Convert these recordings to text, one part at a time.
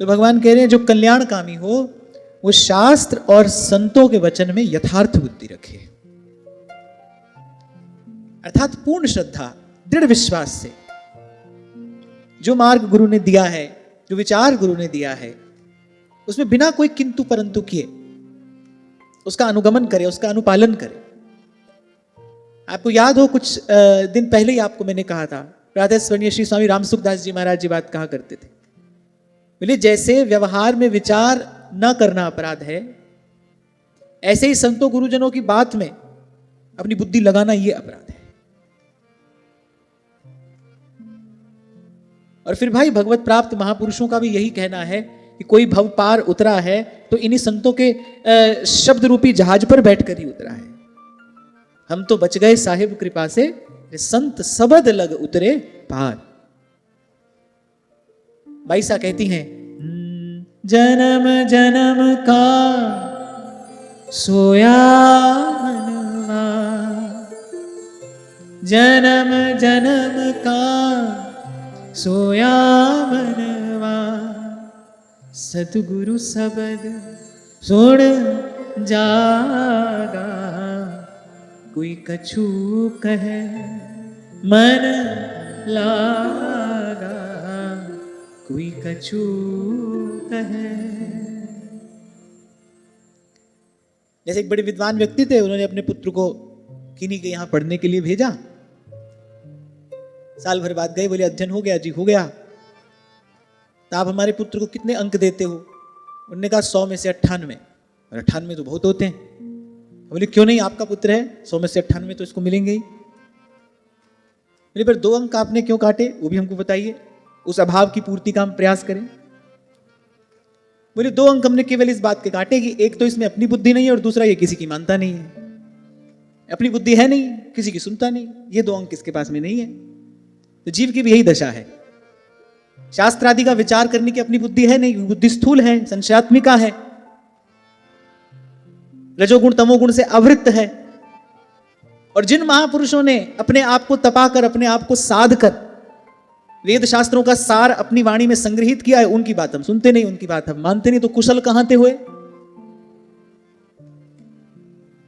तो भगवान कह रहे हैं जो कल्याणकामी हो वो शास्त्र और संतों के वचन में यथार्थ बुद्धि रखे, अर्थात पूर्ण श्रद्धा, दृढ़ विश्वास से जो मार्ग गुरु ने दिया है, जो विचार गुरु ने दिया है, उसमें बिना कोई किंतु परंतु किए उसका अनुगमन करे, उसका अनुपालन करे। आपको याद हो कुछ दिन पहले ही आपको मैंने कहा था, राधा स्वर्णीय श्री स्वामी रामसुखदास जी महाराज जी बात कहा करते थे, बोले जैसे व्यवहार में विचार न करना अपराध है, ऐसे ही संतों गुरुजनों की बात में अपनी बुद्धि लगाना यह अपराध है। और फिर भाई भगवत प्राप्त महापुरुषों का भी यही कहना है कि कोई भव पार उतरा है तो इन्हीं संतों के शब्द रूपी जहाज पर बैठकर ही उतरा है। हम तो बच गए साहिब कृपा से, संत सबद लग उतरे पार। बाईसा कहती हैं, जन्म जन्म का सोया मनवा, जन्म जन्म का सोया मनवा, सतगुरु सबद सुन जागा, कोई कछु कहे मन लागा, कोई कछु कहे। जैसे एक बड़े विद्वान व्यक्ति थे, उन्होंने अपने पुत्र को किन्हीं के यहां पढ़ने के लिए भेजा। साल भर बाद गए, बोले अध्ययन हो गया जी, हो गया। तो आप हमारे पुत्र को कितने अंक देते हो? उन्होंने कहा 100 में से 98। और 98 तो बहुत होते हैं। बोले क्यों नहीं, आपका पुत्र है, 100 में से 98 तो इसको मिलेंगे ही। बोले पर 2 अंक आपने क्यों काटे, वो भी हमको बताइए, उस अभाव की पूर्ति का हम प्रयास करें। बोले 2 अंक हमने केवल इस बात के काटे कि एक तो इसमें अपनी बुद्धि नहीं है और दूसरा ये किसी की मानता नहीं है। अपनी बुद्धि है नहीं, किसी की सुनता नहीं, ये 2 अंक इसके पास में नहीं है। तो जीव की भी यही दशा है। शास्त्र आदि का विचार करने की अपनी बुद्धि है नहीं, बुद्धि स्थूल है, संशयात्मिका है, रजोगुण तमोगुण से आवृत्त है। और जिन महापुरुषों ने अपने आप को तपाकर, अपने आप को साध कर वेद शास्त्रों का सार अपनी वाणी में संग्रहित किया है, उनकी बात हम सुनते नहीं, उनकी बात हम मानते नहीं, तो कुशल कहां थे हुए।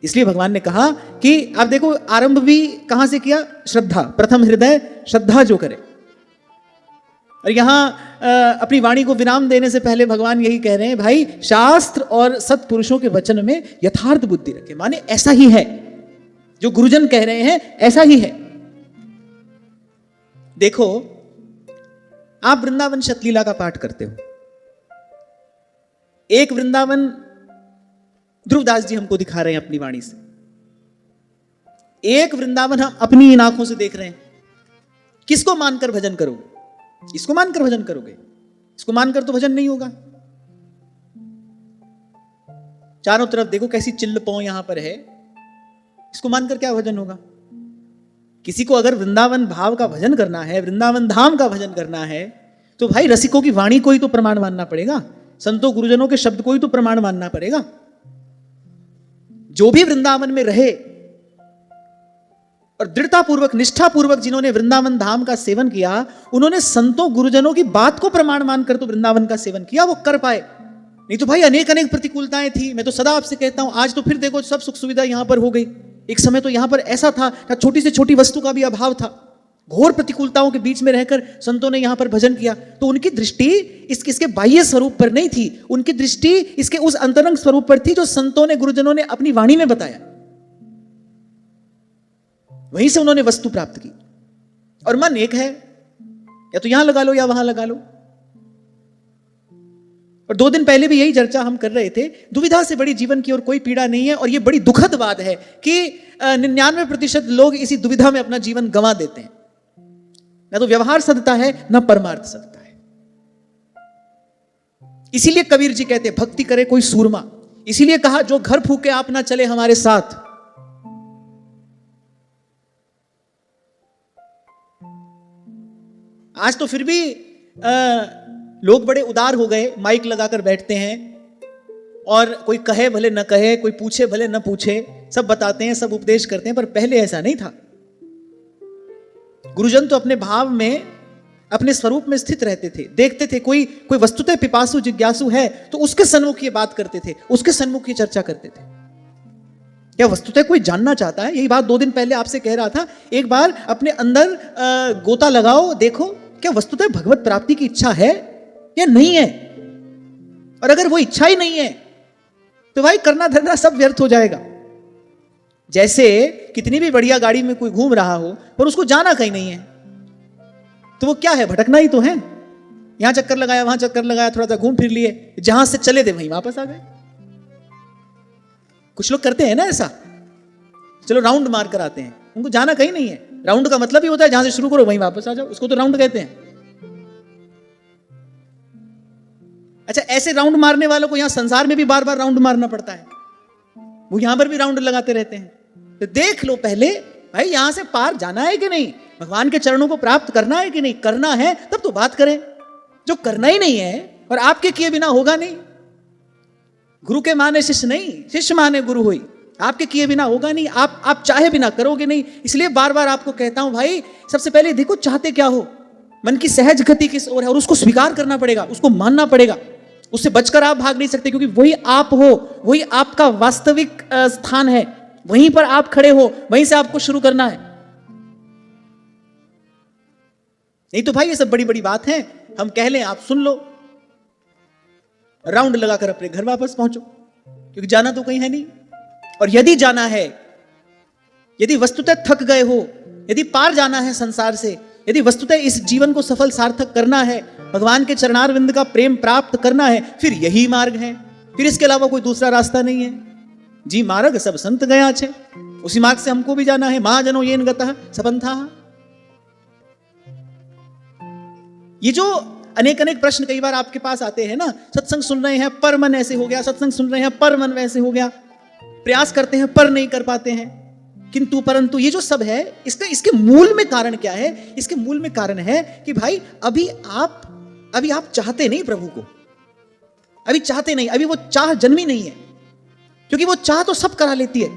इसलिए भगवान ने कहा कि आप देखो आरंभ भी कहां से किया, श्रद्धा, प्रथम हृदय श्रद्धा जो करे। और यहां अपनी वाणी को विराम देने से पहले भगवान यही कह रहे हैं, भाई शास्त्र और सत्पुरुषों के वचन में यथार्थ बुद्धि रखे, माने ऐसा ही है जो गुरुजन कह रहे हैं, ऐसा ही है। देखो आप वृंदावन शतलीला का पाठ करते हो, एक वृंदावन ध्रुवदास जी हमको दिखा रहे हैं अपनी वाणी से, एक वृंदावन हम अपनी इन आंखों से देख रहे हैं। किसको मानकर भजन करोगे? इसको मानकर भजन करोगे? इसको मानकर तो भजन नहीं होगा। चारों तरफ देखो कैसी चिल्ल पौ यहां पर है, इसको मानकर क्या भजन होगा? किसी को अगर वृंदावन भाव का भजन करना है, वृंदावन धाम का भजन करना है, तो भाई रसिकों की वाणी को ही तो प्रमाण मानना पड़ेगा, संतों गुरुजनों के शब्द को ही तो प्रमाण मानना पड़ेगा। जो भी वृंदावन में रहे और दृढ़तापूर्वक, निष्ठापूर्वक जिन्होंने वृंदावन धाम का सेवन किया, उन्होंने संतों गुरुजनों की बात को प्रमाण मानकर तो वृंदावन का सेवन किया, वो कर पाए। नहीं तो भाई अनेक अनेक प्रतिकूलताएं थी। मैं तो सदा आपसे कहता हूं, आज तो फिर देखो सब सुख सुविधा यहां पर हो गई। एक समय तो यहां पर ऐसा था, छोटी से छोटी वस्तु का भी अभाव था। घोर प्रतिकूलताओं के बीच में रहकर संतों ने यहां पर भजन किया। तो उनकी दृष्टि इसके बाह्य स्वरूप पर नहीं थी, उनकी दृष्टि इसके उस अंतरंग स्वरूप पर थी जो संतों ने, गुरुजनों ने अपनी वाणी में बताया। वहीं से उन्होंने वस्तु प्राप्त की। और मन एक है, या तो यहां लगा लो या वहां लगा लो। और 2 दिन पहले भी यही चर्चा हम कर रहे थे, दुविधा से बड़ी जीवन की और कोई पीड़ा नहीं है। और यह बड़ी दुखद बात है कि 99% लोग इसी दुविधा में अपना जीवन गंवा देते हैं। ना तो व्यवहार सदता है, ना परमार्थ सदता है। इसीलिए कबीर जी कहते हैं, भक्ति करे कोई सूरमा। इसीलिए कहा, जो घर फूके आप ना चले हमारे साथ। आज तो फिर भी लोग बड़े उदार हो गए, माइक लगाकर बैठते हैं और कोई कहे भले न कहे, कोई पूछे भले न पूछे, सब बताते हैं, सब उपदेश करते हैं। पर पहले ऐसा नहीं था। गुरुजन तो अपने भाव में अपने स्वरूप में स्थित रहते थे, देखते थे कोई वस्तुतः पिपासु जिज्ञासु है तो उसके सन्मुख ये बात करते थे, उसके सन्मुख ये चर्चा करते थे। क्या वस्तुतः कोई जानना चाहता है? यही बात 2 दिन पहले आपसे कह रहा था, एक बार अपने अंदर गोता लगाओ, देखो क्या वस्तुतः भगवत प्राप्ति की इच्छा है या नहीं है। और अगर वो इच्छा ही नहीं है तो भाई करना धरना सब व्यर्थ हो जाएगा। जैसे कितनी भी बढ़िया गाड़ी में कोई घूम रहा हो पर उसको जाना कहीं नहीं है, तो वो क्या है, भटकना ही तो है। यहां चक्कर लगाया, वहां चक्कर लगाया, थोड़ा सा घूम फिर लिए, जहां से चले थे वहीं वापस आ गए। कुछ लोग करते हैं ना ऐसा, चलो राउंड मार कर आते हैं, उनको जाना कहीं नहीं है। राउंड का मतलब ही होता है जहां से शुरू करो वहीं वापस आ जाओ, उसको तो राउंड कहते हैं। अच्छा, ऐसे राउंड मारने वालों को यहां संसार में भी बार बार राउंड मारना पड़ता है, वो यहां पर भी राउंड लगाते रहते हैं। तो देख लो पहले भाई यहां से पार जाना है कि नहीं, भगवान के चरणों को प्राप्त करना है कि नहीं। करना है तब तो बात करें, जो करना ही नहीं है और आपके किए बिना होगा नहीं। गुरु के माने शिष्य नहीं, शिष्य माने गुरु हुई, आपके किए बिना होगा नहीं, आप चाहे बिना करोगे नहीं। इसलिए बार बार आपको कहता हूं भाई, सबसे पहले देखो चाहते क्या हो, मन की सहज गति किस ओर है, और उसको स्वीकार करना पड़ेगा, उसको मानना पड़ेगा। उससे बचकर आप भाग नहीं सकते, क्योंकि वही आप हो, वही आपका वास्तविक स्थान है, वहीं पर आप खड़े हो, वहीं से आपको शुरू करना है। नहीं तो भाई ये सब बड़ी बड़ी बात है, हम कह लें आप सुन लो, राउंड लगाकर अपने घर वापस पहुंचो, क्योंकि जाना तो कहीं है नहीं। और यदि जाना है, यदि वस्तुतः थक गए हो, यदि पार जाना है संसार से, यदि वस्तुतः इस जीवन को सफल सार्थक करना है, भगवान के चरणारविंद का प्रेम प्राप्त करना है, फिर यही मार्ग है, फिर इसके अलावा कोई दूसरा रास्ता नहीं है। जी मार्ग सब संत गया छे, उसी मार्ग से हमको भी जाना है। महाजनो येन गतः सपंथा। ये जो अनेक अनेक प्रश्न कई बार आपके पास आते हैं ना, सत्संग सुन रहे हैं पर मन ऐसे हो गया, सत्संग सुन रहे हैं पर मन वैसे हो गया, प्रयास करते हैं पर नहीं कर पाते हैं, किंतु परंतु, ये जो सब है इसके मूल में कारण क्या है? इसके मूल में कारण है कि भाई अभी आप चाहते नहीं प्रभु को, अभी चाहते नहीं, अभी वो चाह जन्मी नहीं है। क्योंकि वो चाह तो सब करा लेती है,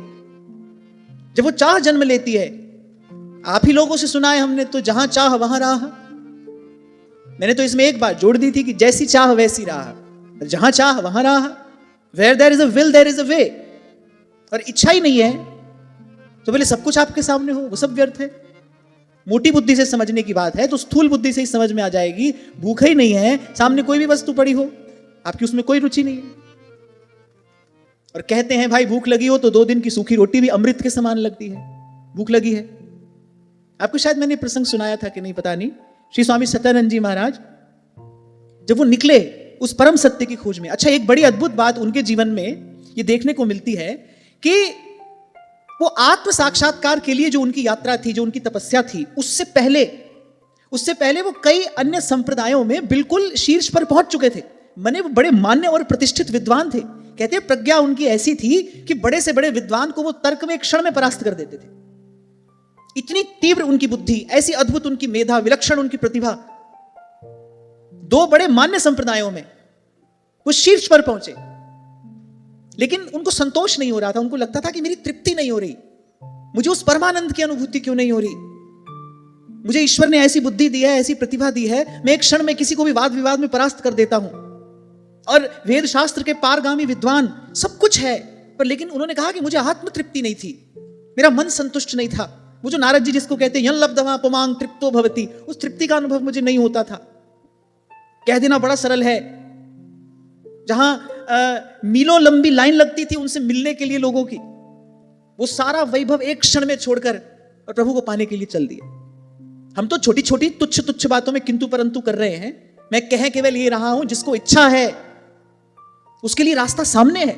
जब वो चाह जन्म लेती है, आप ही लोगों से सुना है हमने तो, जहां चाह वहां राह। मैंने तो इसमें एक बात जोड़ दी थी कि जैसी चाह वैसी राह, जहां चाह वहां राह। Where there is a will there is a way. और इच्छा ही नहीं है तो बोले सब कुछ आपके सामने हो, वो सब व्यर्थ है। मोटी बुद्धि से समझने की बात है तो स्थूल बुद्धि से ही समझ में आ जाएगी। भूखा ही नहीं है, सामने कोई भी वस्तु पड़ी हो, आपकी उसमें कोई रुचि नहीं है, और कहते हैं भाई भूख लगी हो तो 2 दिन की सूखी रोटी भी अमृत के समान लगती है। भूख लगी है। आपको शायद मैंने प्रसंग सुनाया था कि नहीं पता नहीं, श्री स्वामी सत्यानंद जी महाराज जब वो निकले उस परम सत्य की खोज में। अच्छा, एक बड़ी अद्भुत बात उनके जीवन में ये देखने को मिलती है कि वो आत्म साक्षात्कार के लिए जो उनकी यात्रा थी, जो उनकी तपस्या थी, उससे पहले वो कई अन्य संप्रदायों में बिल्कुल शीर्ष पर पहुंच चुके थे। माने वो बड़े मान्य और प्रतिष्ठित विद्वान थे। कहते हैं प्रज्ञा उनकी ऐसी थी कि बड़े से बड़े विद्वान को वो तर्क में एक क्षण में परास्त कर देते थे। इतनी तीव्र उनकी बुद्धि, ऐसी अद्भुत उनकी मेधा, विलक्षण उनकी प्रतिभा। 2 बड़े मान्य संप्रदायों में वो शीर्ष पर पहुंचे, लेकिन उनको संतोष नहीं हो रहा था। उनको लगता था कि मेरी तृप्ति नहीं हो रही, मुझे उस परमानंद की अनुभूति क्यों नहीं हो रही। मुझे ईश्वर ने ऐसी बुद्धि दी है, ऐसी प्रतिभा दी है, मैं एक क्षण में किसी को भी वाद विवाद में परास्त कर देता हूं, और वेद शास्त्र के पारगामी विद्वान सब कुछ है, पर लेकिन उन्होंने कहा कि मुझे आत्म तृप्ति नहीं थी, मेरा मन संतुष्ट नहीं था। वो जो नारद जी जिसको कहते हैं यन लब्धवा पुमांग तृप्तो भवति, उस तृप्ति का अनुभव मुझे नहीं होता था। कह देना बड़ा सरल है, जहां मीलों लंबी लाइन लगती थी उनसे मिलने के लिए लोगों की, वो सारा वैभव एक क्षण में छोड़कर और प्रभु को पाने के लिए चल दिए। हम तो छोटी छोटी तुच्छ तुच्छ बातों में किंतु परंतु कर रहे हैं। मैं कह केवल ये रहा हूं, जिसको इच्छा है उसके लिए रास्ता सामने है।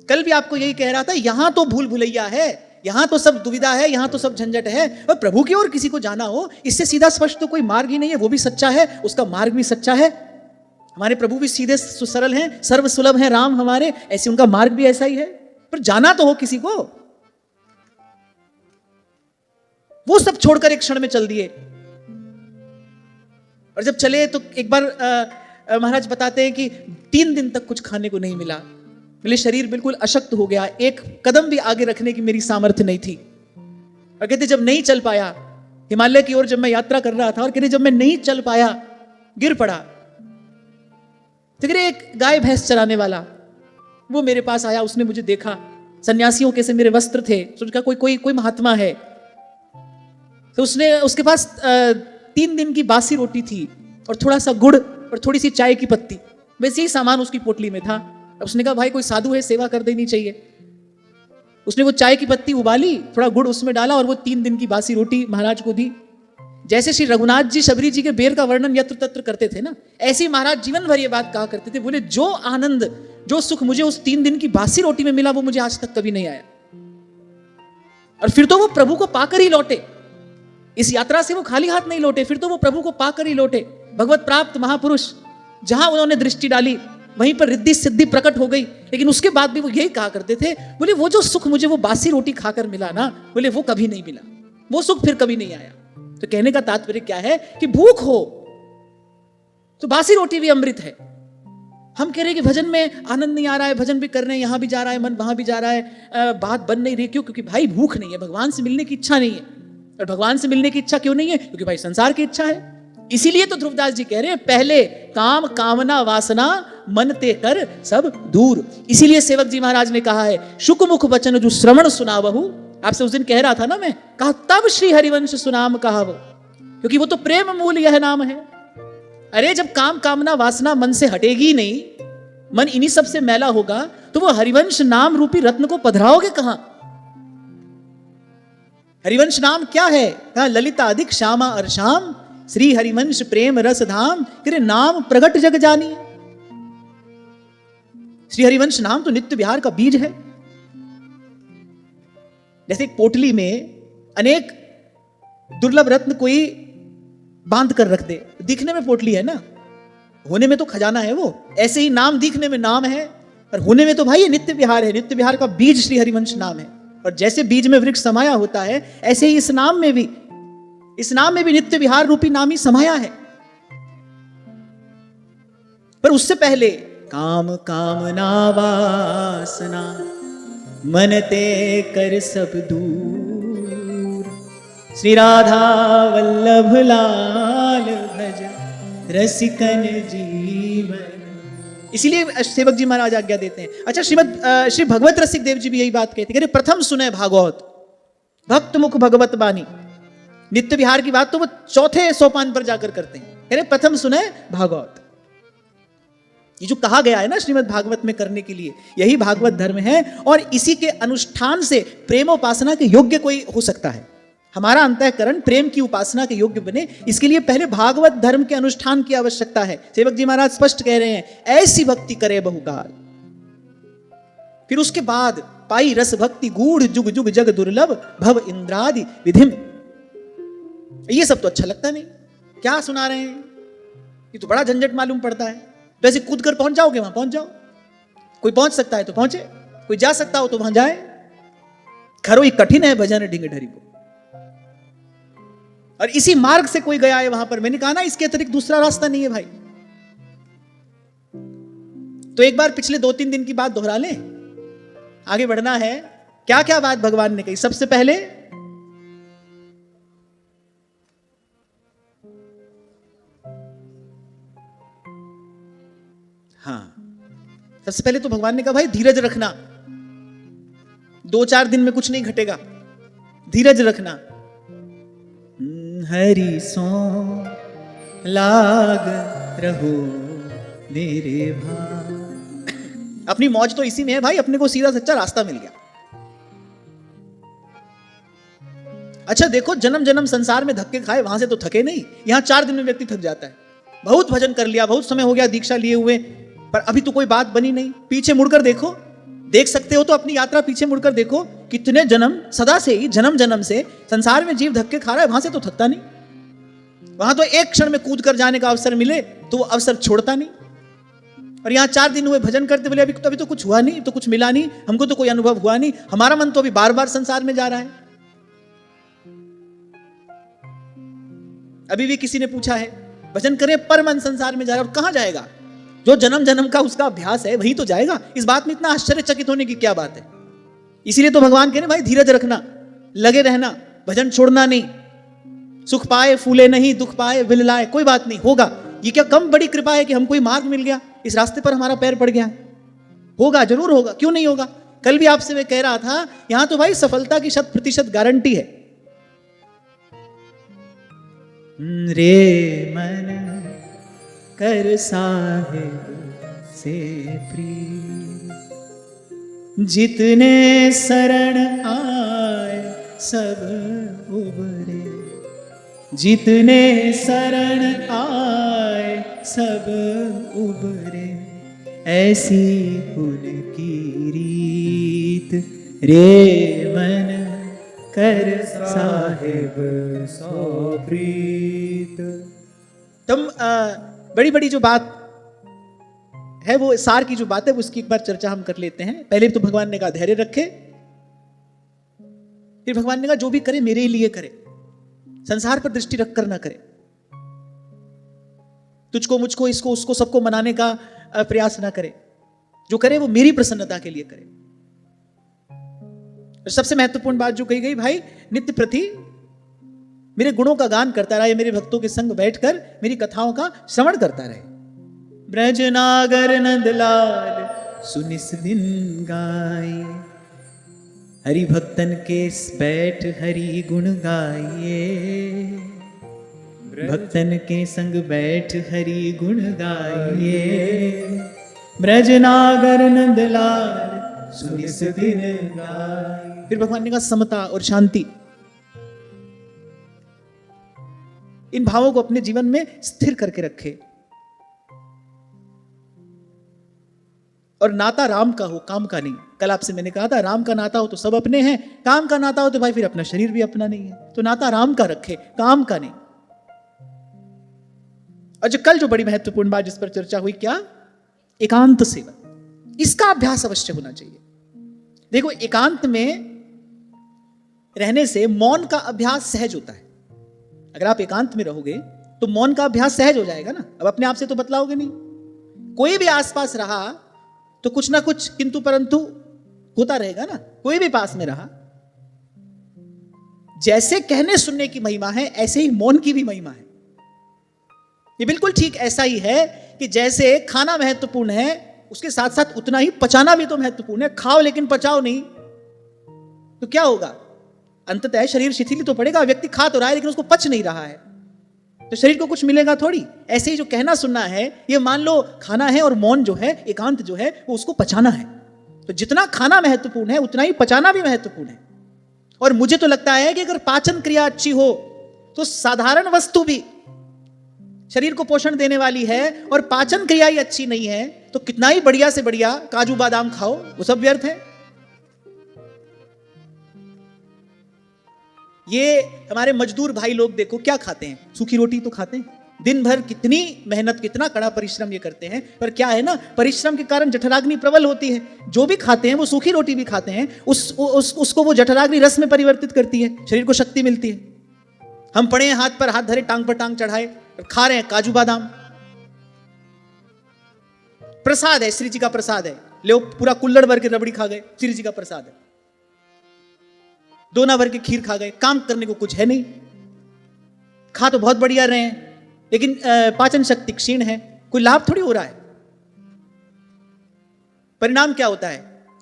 कल भी आपको यही कह रहा था, यहां तो भूल भुलैया है, यहां तो सब दुविधा है, यहां तो सब झंझट है, और प्रभु की ओर किसी को जाना हो, इससे सीधा स्पष्ट तो कोई मार्ग ही नहीं है। वो भी सच्चा है, उसका मार्ग भी सच्चा है। हमारे प्रभु भी सीधे सरल हैं, सर्व सुलभ हैं राम हमारे, ऐसे उनका मार्ग भी ऐसा ही है। पर जाना तो हो किसी को। वो सब छोड़कर एक क्षण में चल दिए, और जब चले तो एक बार महाराज बताते हैं कि 3 दिन तक कुछ खाने को नहीं मिला। मेरे शरीर बिल्कुल अशक्त हो गया, एक कदम भी आगे रखने की मेरी सामर्थ्य नहीं थी। और कहते जब नहीं चल पाया हिमालय की ओर जब मैं यात्रा कर रहा था और कह जब मैं नहीं चल पाया, गिर पड़ा, तो एक गाय भैंस चराने वाला वो मेरे पास आया। उसने मुझे देखा, सन्यासियों के से मेरे वस्त्र थे, सोचा कोई कोई कोई महात्मा है। तो उसके पास 3 दिन की बासी रोटी थी और थोड़ा सा गुड़ और थोड़ी सी चाय की पत्ती, वैसे ही सामान उसकी पोटली में था। उसने कहा भाई कोई साधु है, सेवा कर देनी चाहिए। उसने वो चाय की पत्ती उबाली, थोड़ा गुड़ उसमें डाला और वो 3 दिन की बासी रोटी महाराज को दी। जैसे श्री रघुनाथ जी शबरी जी के बेर का वर्णन यत्र तत्र करते थे ना, ऐसे ही महाराज जीवन भर ये बात कहा करते थे। बोले जो आनंद, जो सुख मुझे उस 3 दिन की बासी रोटी में मिला, वो मुझे आज तक कभी नहीं आया। और फिर तो वो प्रभु को पाकर ही लौटे, इस यात्रा से वो खाली हाथ नहीं लौटे, फिर तो वो प्रभु को पाकर ही लौटे। भगवत प्राप्त महापुरुष, जहां उन्होंने दृष्टि डाली वहीं पर रिद्धि सिद्धि प्रकट हो गई। लेकिन उसके बाद भी वो यही कहा करते थे, बोले वो जो सुख मुझे वो बासी रोटी खाकर मिला ना, बोले वो कभी नहीं मिला, वो सुख फिर कभी नहीं आया। तो कहने का तात्पर्य क्या है कि भूख हो तो बासी रोटी भी अमृत है। हम कह रहे हैं कि भजन में आनंद नहीं आ रहा है, भजन भी कर रहे हैं, यहां भी जा रहा है मन, वहां भी जा रहा है, बात बन नहीं रही। क्यों? क्योंकि भाई भूख नहीं है, भगवान से मिलने की इच्छा नहीं है। और भगवान से मिलने की इच्छा क्यों नहीं है? क्योंकि भाई संसार की इच्छा है। इसीलिए तो ध्रुवदास जी कह रहे हैं, पहले काम कामना वासना मन ते कर सब दूर। इसीलिए सेवक जी महाराज ने कहा है, शुक मुख वचन जो श्रवण सुनावहु। आपसे उस दिन कह रहा था ना मैं, कहा तब श्री हरिवंश सुनाम कहावो, क्योंकि वो तो प्रेम मूल यह नाम है। अरे जब काम कामना वासना मन से हटेगी नहीं, मन इन्हीं सब से मैला होगा, तो वो हरिवंश नाम रूपी रत्न को पधराओगे कहां? हरिवंश नाम क्या है? कहा ललिता अधिक श्यामा अर्शाम श्री हरिवंश प्रेम रस धाम, तेरे नाम प्रगट जग जानी। श्री हरिवंश नाम तो नित्य विहार का बीज है। जैसे एक पोटली में अनेक दुर्लभ रत्न कोई बांध कर रख दे, दिखने में पोटली है ना, होने में तो खजाना है वो। ऐसे ही नाम दिखने में नाम है और होने में तो भाई ये नित्य विहार है। नित्य विहार का बीज श्री हरिवंश नाम है। और जैसे बीज में वृक्ष समाया होता है, ऐसे ही इस नाम में भी नित्य विहार रूपी नाम ही समाया है। पर उससे पहले काम कामना वासना मन ते कर सब दूर, श्री राधा वल्लभ लाल भज रसिकन जीवन। इसीलिए सेवक जी महाराज आज्ञा देते हैं। अच्छा, श्री भगवत रसिक देव जी भी यही बात कहते हैं, प्रथम सुने भागवत भक्त मुख भगवत बानी। नित्य विहार की बात तो वो चौथे सोपान पर जाकर करते हैं, कह रहे प्रथम सुने भागवत। ये जो कहा गया है ना श्रीमद् भागवत में करने के लिए, यही भागवत धर्म है। और इसी के अनुष्ठान से प्रेमोपासना के योग्य कोई हो सकता है। हमारा अंतःकरण प्रेम की उपासना के योग्य बने, इसके लिए पहले भागवत धर्म के अनुष्ठान की आवश्यकता है। सेवक जी महाराज स्पष्ट कह रहे हैं, ऐसी भक्ति करे बहुकाल, फिर उसके बाद पाई रस भक्ति गूढ़ जुग जुग जग दुर्लभ भव इंद्रादि विधिम। ये सब तो अच्छा लगता नहीं, क्या सुना रहे हैं, ये तो बड़ा झंझट मालूम पड़ता है। तो ऐसे कूद कर पहुंच जाओगे, वहां पहुंच जाओ। कोई पहुंच सकता है तो पहुंचे, कोई जा सकता हो तो वहां जाए। खरो ही कठिन है भजन ढिंग ढरी को। और इसी मार्ग से कोई गया है वहां पर, मैंने कहा ना इसके अतिरिक्त दूसरा रास्ता नहीं है भाई। तो एक बार पिछले 2-3 दिन की बात दोहरा लें, आगे बढ़ना है। क्या क्या बात भगवान ने कही? सबसे पहले सबसे पहले तो भगवान ने कहा भाई धीरज रखना, 2-4 दिन में कुछ नहीं घटेगा, धीरज रखना। हरि सो लाग रहो मेरे भाई। अपनी मौज तो इसी में है भाई, अपने को सीधा सच्चा रास्ता मिल गया। अच्छा देखो, जन्म जन्म संसार में धक्के खाए, वहां से तो थके नहीं। यहां 4 दिन में व्यक्ति थक जाता है। बहुत भजन कर लिया, बहुत समय हो गया दीक्षा लिए हुए, पर अभी तो कोई बात बनी नहीं। पीछे मुड़कर देखो, देख सकते हो तो अपनी यात्रा पीछे मुड़कर देखो, कितने जन्म सदा से ही जन्म जन्म से संसार में जीव धक्के खा रहा है, वहां से तो थकता नहीं। वहां तो एक क्षण में कूद कर जाने का अवसर मिले तो वो अवसर छोड़ता नहीं। और यहाँ 4 दिन हुए भजन करते, बोले अभी तो कुछ हुआ नहीं, तो कुछ मिला नहीं, हमको तो कोई अनुभव हुआ नहीं, हमारा मन तो अभी बार बार संसार में जा रहा है। अभी भी किसी ने पूछा है भजन करें पर मन संसार में जा रहा है, और कहां जाएगा? जो जन्म जन्म का उसका अभ्यास है वही तो जाएगा। इस बात में इतना आश्चर्यचकित होने की क्या बात है? इसीलिए तो भगवान कह रहे भाई धीरज रखना, लगे रहना, भजन छोड़ना नहीं। सुख पाए फूले नहीं, दुख पाए विललाए, कोई बात नहीं, होगा। ये क्या कम बड़ी कृपा है कि हमको कोई मार्ग मिल गया, इस रास्ते पर हमारा पैर पड़ गया? होगा, जरूर होगा, क्यों नहीं होगा। कल भी आपसे मैं कह रहा था, यहां तो भाई सफलता की 100% गारंटी है। रे मन कर साहिब से प्रिय, जितने शरण आए सब उबरे, जितने शरण आए सब उबरे, ऐसी उनकी रीत रे मन कर साहिब सो प्रीत। तुम बड़ी बड़ी जो बात है, वो सार की जो बात है, उसकी एक बार चर्चा हम कर लेते हैं। पहले तो भगवान ने कहा धैर्य रखे, फिर भगवान ने कहा जो भी करे मेरे लिए करे, संसार पर दृष्टि रखकर ना करे, तुझको मुझको इसको उसको सबको मनाने का प्रयास ना करे, जो करे वो मेरी प्रसन्नता के लिए करे। और सबसे महत्वपूर्ण बात जो कही गई, भाई नित्य प्रति मेरे गुणों का गान करता रहे, मेरे भक्तों के संग बैठकर मेरी कथाओं का श्रवण करता रहे। ब्रज नागर नंदलाल सुनिस दिन गाए, हरि भक्तन के बैठ हरि गुण गाइए, भक्तन के संग बैठ हरि गुण गाइए। ब्रज नागर नंदलाल सुनिस दिन गाए। फिर भगवान ने कहा समता और शांति, इन भावों को अपने जीवन में स्थिर करके रखे, और नाता राम का हो, काम का नहीं। कल आपसे मैंने कहा था, राम का नाता हो तो सब अपने हैं, काम का नाता हो तो भाई फिर अपना शरीर भी अपना नहीं है। तो नाता राम का रखे, काम का नहीं। और जो कल जो बड़ी महत्वपूर्ण बात जिस पर चर्चा हुई, क्या? एकांत सेवन, इसका अभ्यास अवश्य होना चाहिए। देखो, एकांत में रहने से मौन का अभ्यास सहज होता है। अगर आप एकांत में रहोगे तो मौन का अभ्यास सहज हो जाएगा ना। अब अपने आप से तो बतलाओगे नहीं, कोई भी आसपास रहा तो कुछ ना कुछ किंतु परंतु होता रहेगा ना। कोई भी पास में रहा, जैसे कहने सुनने की महिमा है, ऐसे ही मौन की भी महिमा है। ये बिल्कुल ठीक ऐसा ही है कि जैसे खाना महत्वपूर्ण है, उसके साथ साथ उतना ही पचाना भी तो महत्वपूर्ण है। खाओ लेकिन पचाओ नहीं तो क्या होगा? अंततः शरीर शिथिल तो पड़ेगा। व्यक्ति खा तो रहा है लेकिन उसको पच नहीं रहा है, तो शरीर को कुछ मिलेगा थोड़ी। ऐसे ही जो कहना सुनना है, ये मान लो खाना है, और मौन जो है, एकांत जो है, वो उसको पचाना है। तो जितना खाना महत्वपूर्ण है उतना ही पचाना भी महत्वपूर्ण है। और मुझे तो लगता है कि अगर पाचन क्रिया अच्छी हो तो साधारण वस्तु भी शरीर को पोषण देने वाली है, और पाचन क्रिया ही अच्छी नहीं है तो कितना ही बढ़िया से बढ़िया काजू बादाम खाओ, वो सब व्यर्थ है। ये हमारे मजदूर भाई लोग देखो क्या खाते हैं, सूखी रोटी तो खाते हैं। दिन भर कितनी मेहनत, कितना कड़ा परिश्रम ये करते हैं, पर क्या है ना, परिश्रम के कारण जठराग्नि प्रबल होती है। जो भी खाते हैं वो सूखी रोटी भी खाते हैं, उसको वो जठराग्नि रस में परिवर्तित करती है, शरीर को शक्ति मिलती है। हम पड़े हैं हाथ पर हाथ धरे, टांग पर टांग चढ़ाए, खा रहे हैं काजू बादाम। प्रसाद है, श्री जी का प्रसाद है, ले पूरा कुल्लड़ भर के रबड़ी खा गए, श्री जी का प्रसाद है। दोना भर के खीर खा गए, काम करने को कुछ है नहीं। खा तो बहुत बढ़िया रहे हैं लेकिन पाचन शक्ति क्षीण है, कोई लाभ थोड़ी हो रहा है। परिणाम क्या होता है?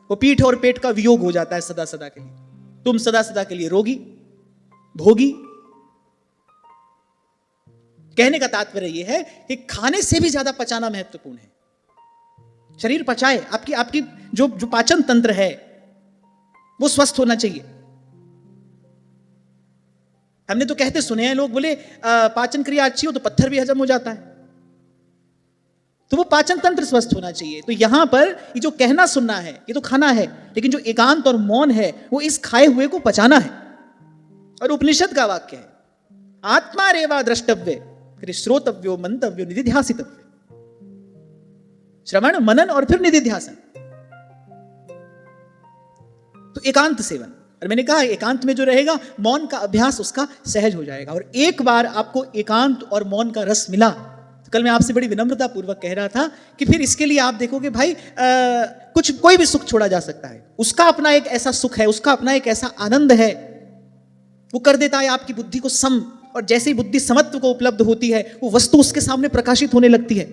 वो पीठ और पेट का वियोग हो जाता है सदा सदा के लिए। तुम सदा सदा के लिए रोगी, भोगी। कहने का तात्पर्य यह है कि खाने से भी ज्यादा पचाना महत्वपूर्ण है। शरीर पचाए, आपकी जो पाचन तंत्र है वो स्वस्थ होना चाहिए। हमने तो कहते सुने हैं, लोग बोले पाचन क्रिया अच्छी हो तो पत्थर भी हजम हो जाता है। तो वो पाचन तंत्र स्वस्थ होना चाहिए। तो यहां पर ये जो कहना सुनना है, ये तो खाना है, लेकिन जो एकांत और मौन है वो इस खाए हुए को पचाना है। और उपनिषद का वाक्य है, आत्मा रेवा द्रष्टव्य श्रोतव्यो मंतव्यो निधिध्यासितव्य। श्रवण, मनन और फिर निधिध्यासन। तो एकांत सेवन, और मैंने कहा एकांत में जो रहेगा, मौन का अभ्यास उसका सहज हो जाएगा। और एक बार आपको एकांत और मौन का रस मिला, तो कल मैं आपसे बड़ी विनम्रता पूर्वक कह रहा था कि फिर इसके लिए आप देखोगे भाई कोई भी सुख छोड़ा जा सकता है। उसका अपना एक ऐसा सुख है, उसका अपना एक ऐसा आनंद है, वो कर देता है आपकी बुद्धि को सम और जैसे ही बुद्धि समत्व को उपलब्ध होती है वो वस्तु उसके सामने प्रकाशित होने लगती है।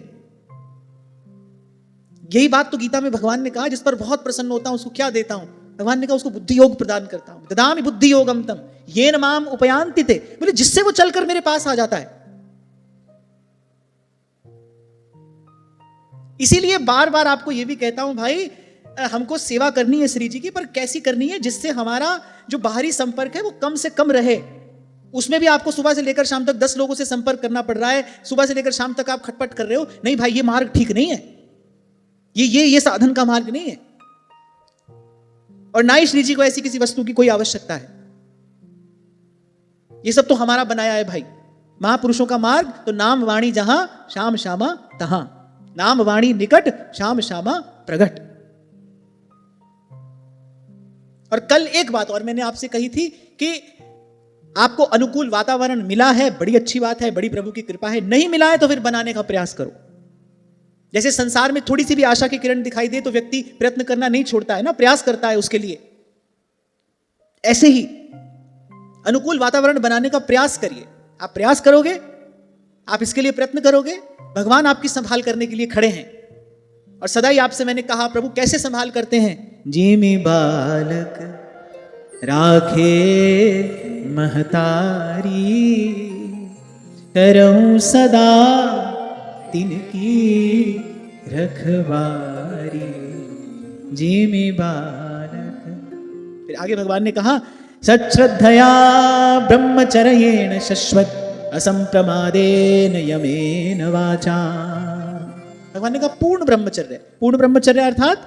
यही बात तो गीता में भगवान ने कहा, जिस पर बहुत प्रसन्न होता हूं उसको क्या देता हूं? भगवान ने कहा उसको बुद्धि योग प्रदान करता हूं। ददामि बुद्धि योगम तम येन माम उपयान्ति ते, बोले जिससे वो चलकर मेरे पास आ जाता है। इसीलिए बार बार आपको यह भी कहता हूं भाई, हमको सेवा करनी है श्री जी की, पर कैसी करनी है जिससे हमारा जो बाहरी संपर्क है वो कम से कम रहे। उसमें भी आपको सुबह से लेकर शाम तक 10 लोगों से संपर्क करना पड़ रहा है, सुबह से लेकर शाम तक आप खटपट कर रहे हो, नहीं भाई ये मार्ग ठीक नहीं है, ये साधन का मार्ग नहीं है। और ना ही श्री जी को ऐसी किसी वस्तु की कोई आवश्यकता है। ये सब तो हमारा बनाया है भाई। महापुरुषों का मार्ग तो नाम वाणी जहां श्याम श्यामा तहां, नाम वाणी निकट श्याम श्यामा प्रगट। और कल एक बात और मैंने आपसे कही थी कि आपको अनुकूल वातावरण मिला है, बड़ी अच्छी बात है, बड़ी प्रभु की कृपा है। नहीं मिला है तो फिर बनाने का प्रयास करो। जैसे संसार में थोड़ी सी भी आशा की किरण दिखाई दे तो व्यक्ति प्रयत्न करना नहीं छोड़ता है ना, प्रयास करता है उसके लिए। ऐसे ही अनुकूल वातावरण बनाने का प्रयास करिए। आप प्रयास करोगे, आप इसके लिए प्रयत्न करोगे, भगवान आपकी संभाल करने के लिए खड़े हैं। और सदा ही आपसे मैंने कहा प्रभु कैसे संभाल करते हैं? जिमि बालक राखे महतारी, करऊं सदा तिनकी रखवारी। जिमि बालक, फिर आगे भगवान ने कहा सच्छ्रद्धया ब्रह्मचर्येण शश्वत असंप्रमादेन यमेन वाचा। भगवान ने कहा पूर्ण ब्रह्मचर्य। पूर्ण ब्रह्मचर्य अर्थात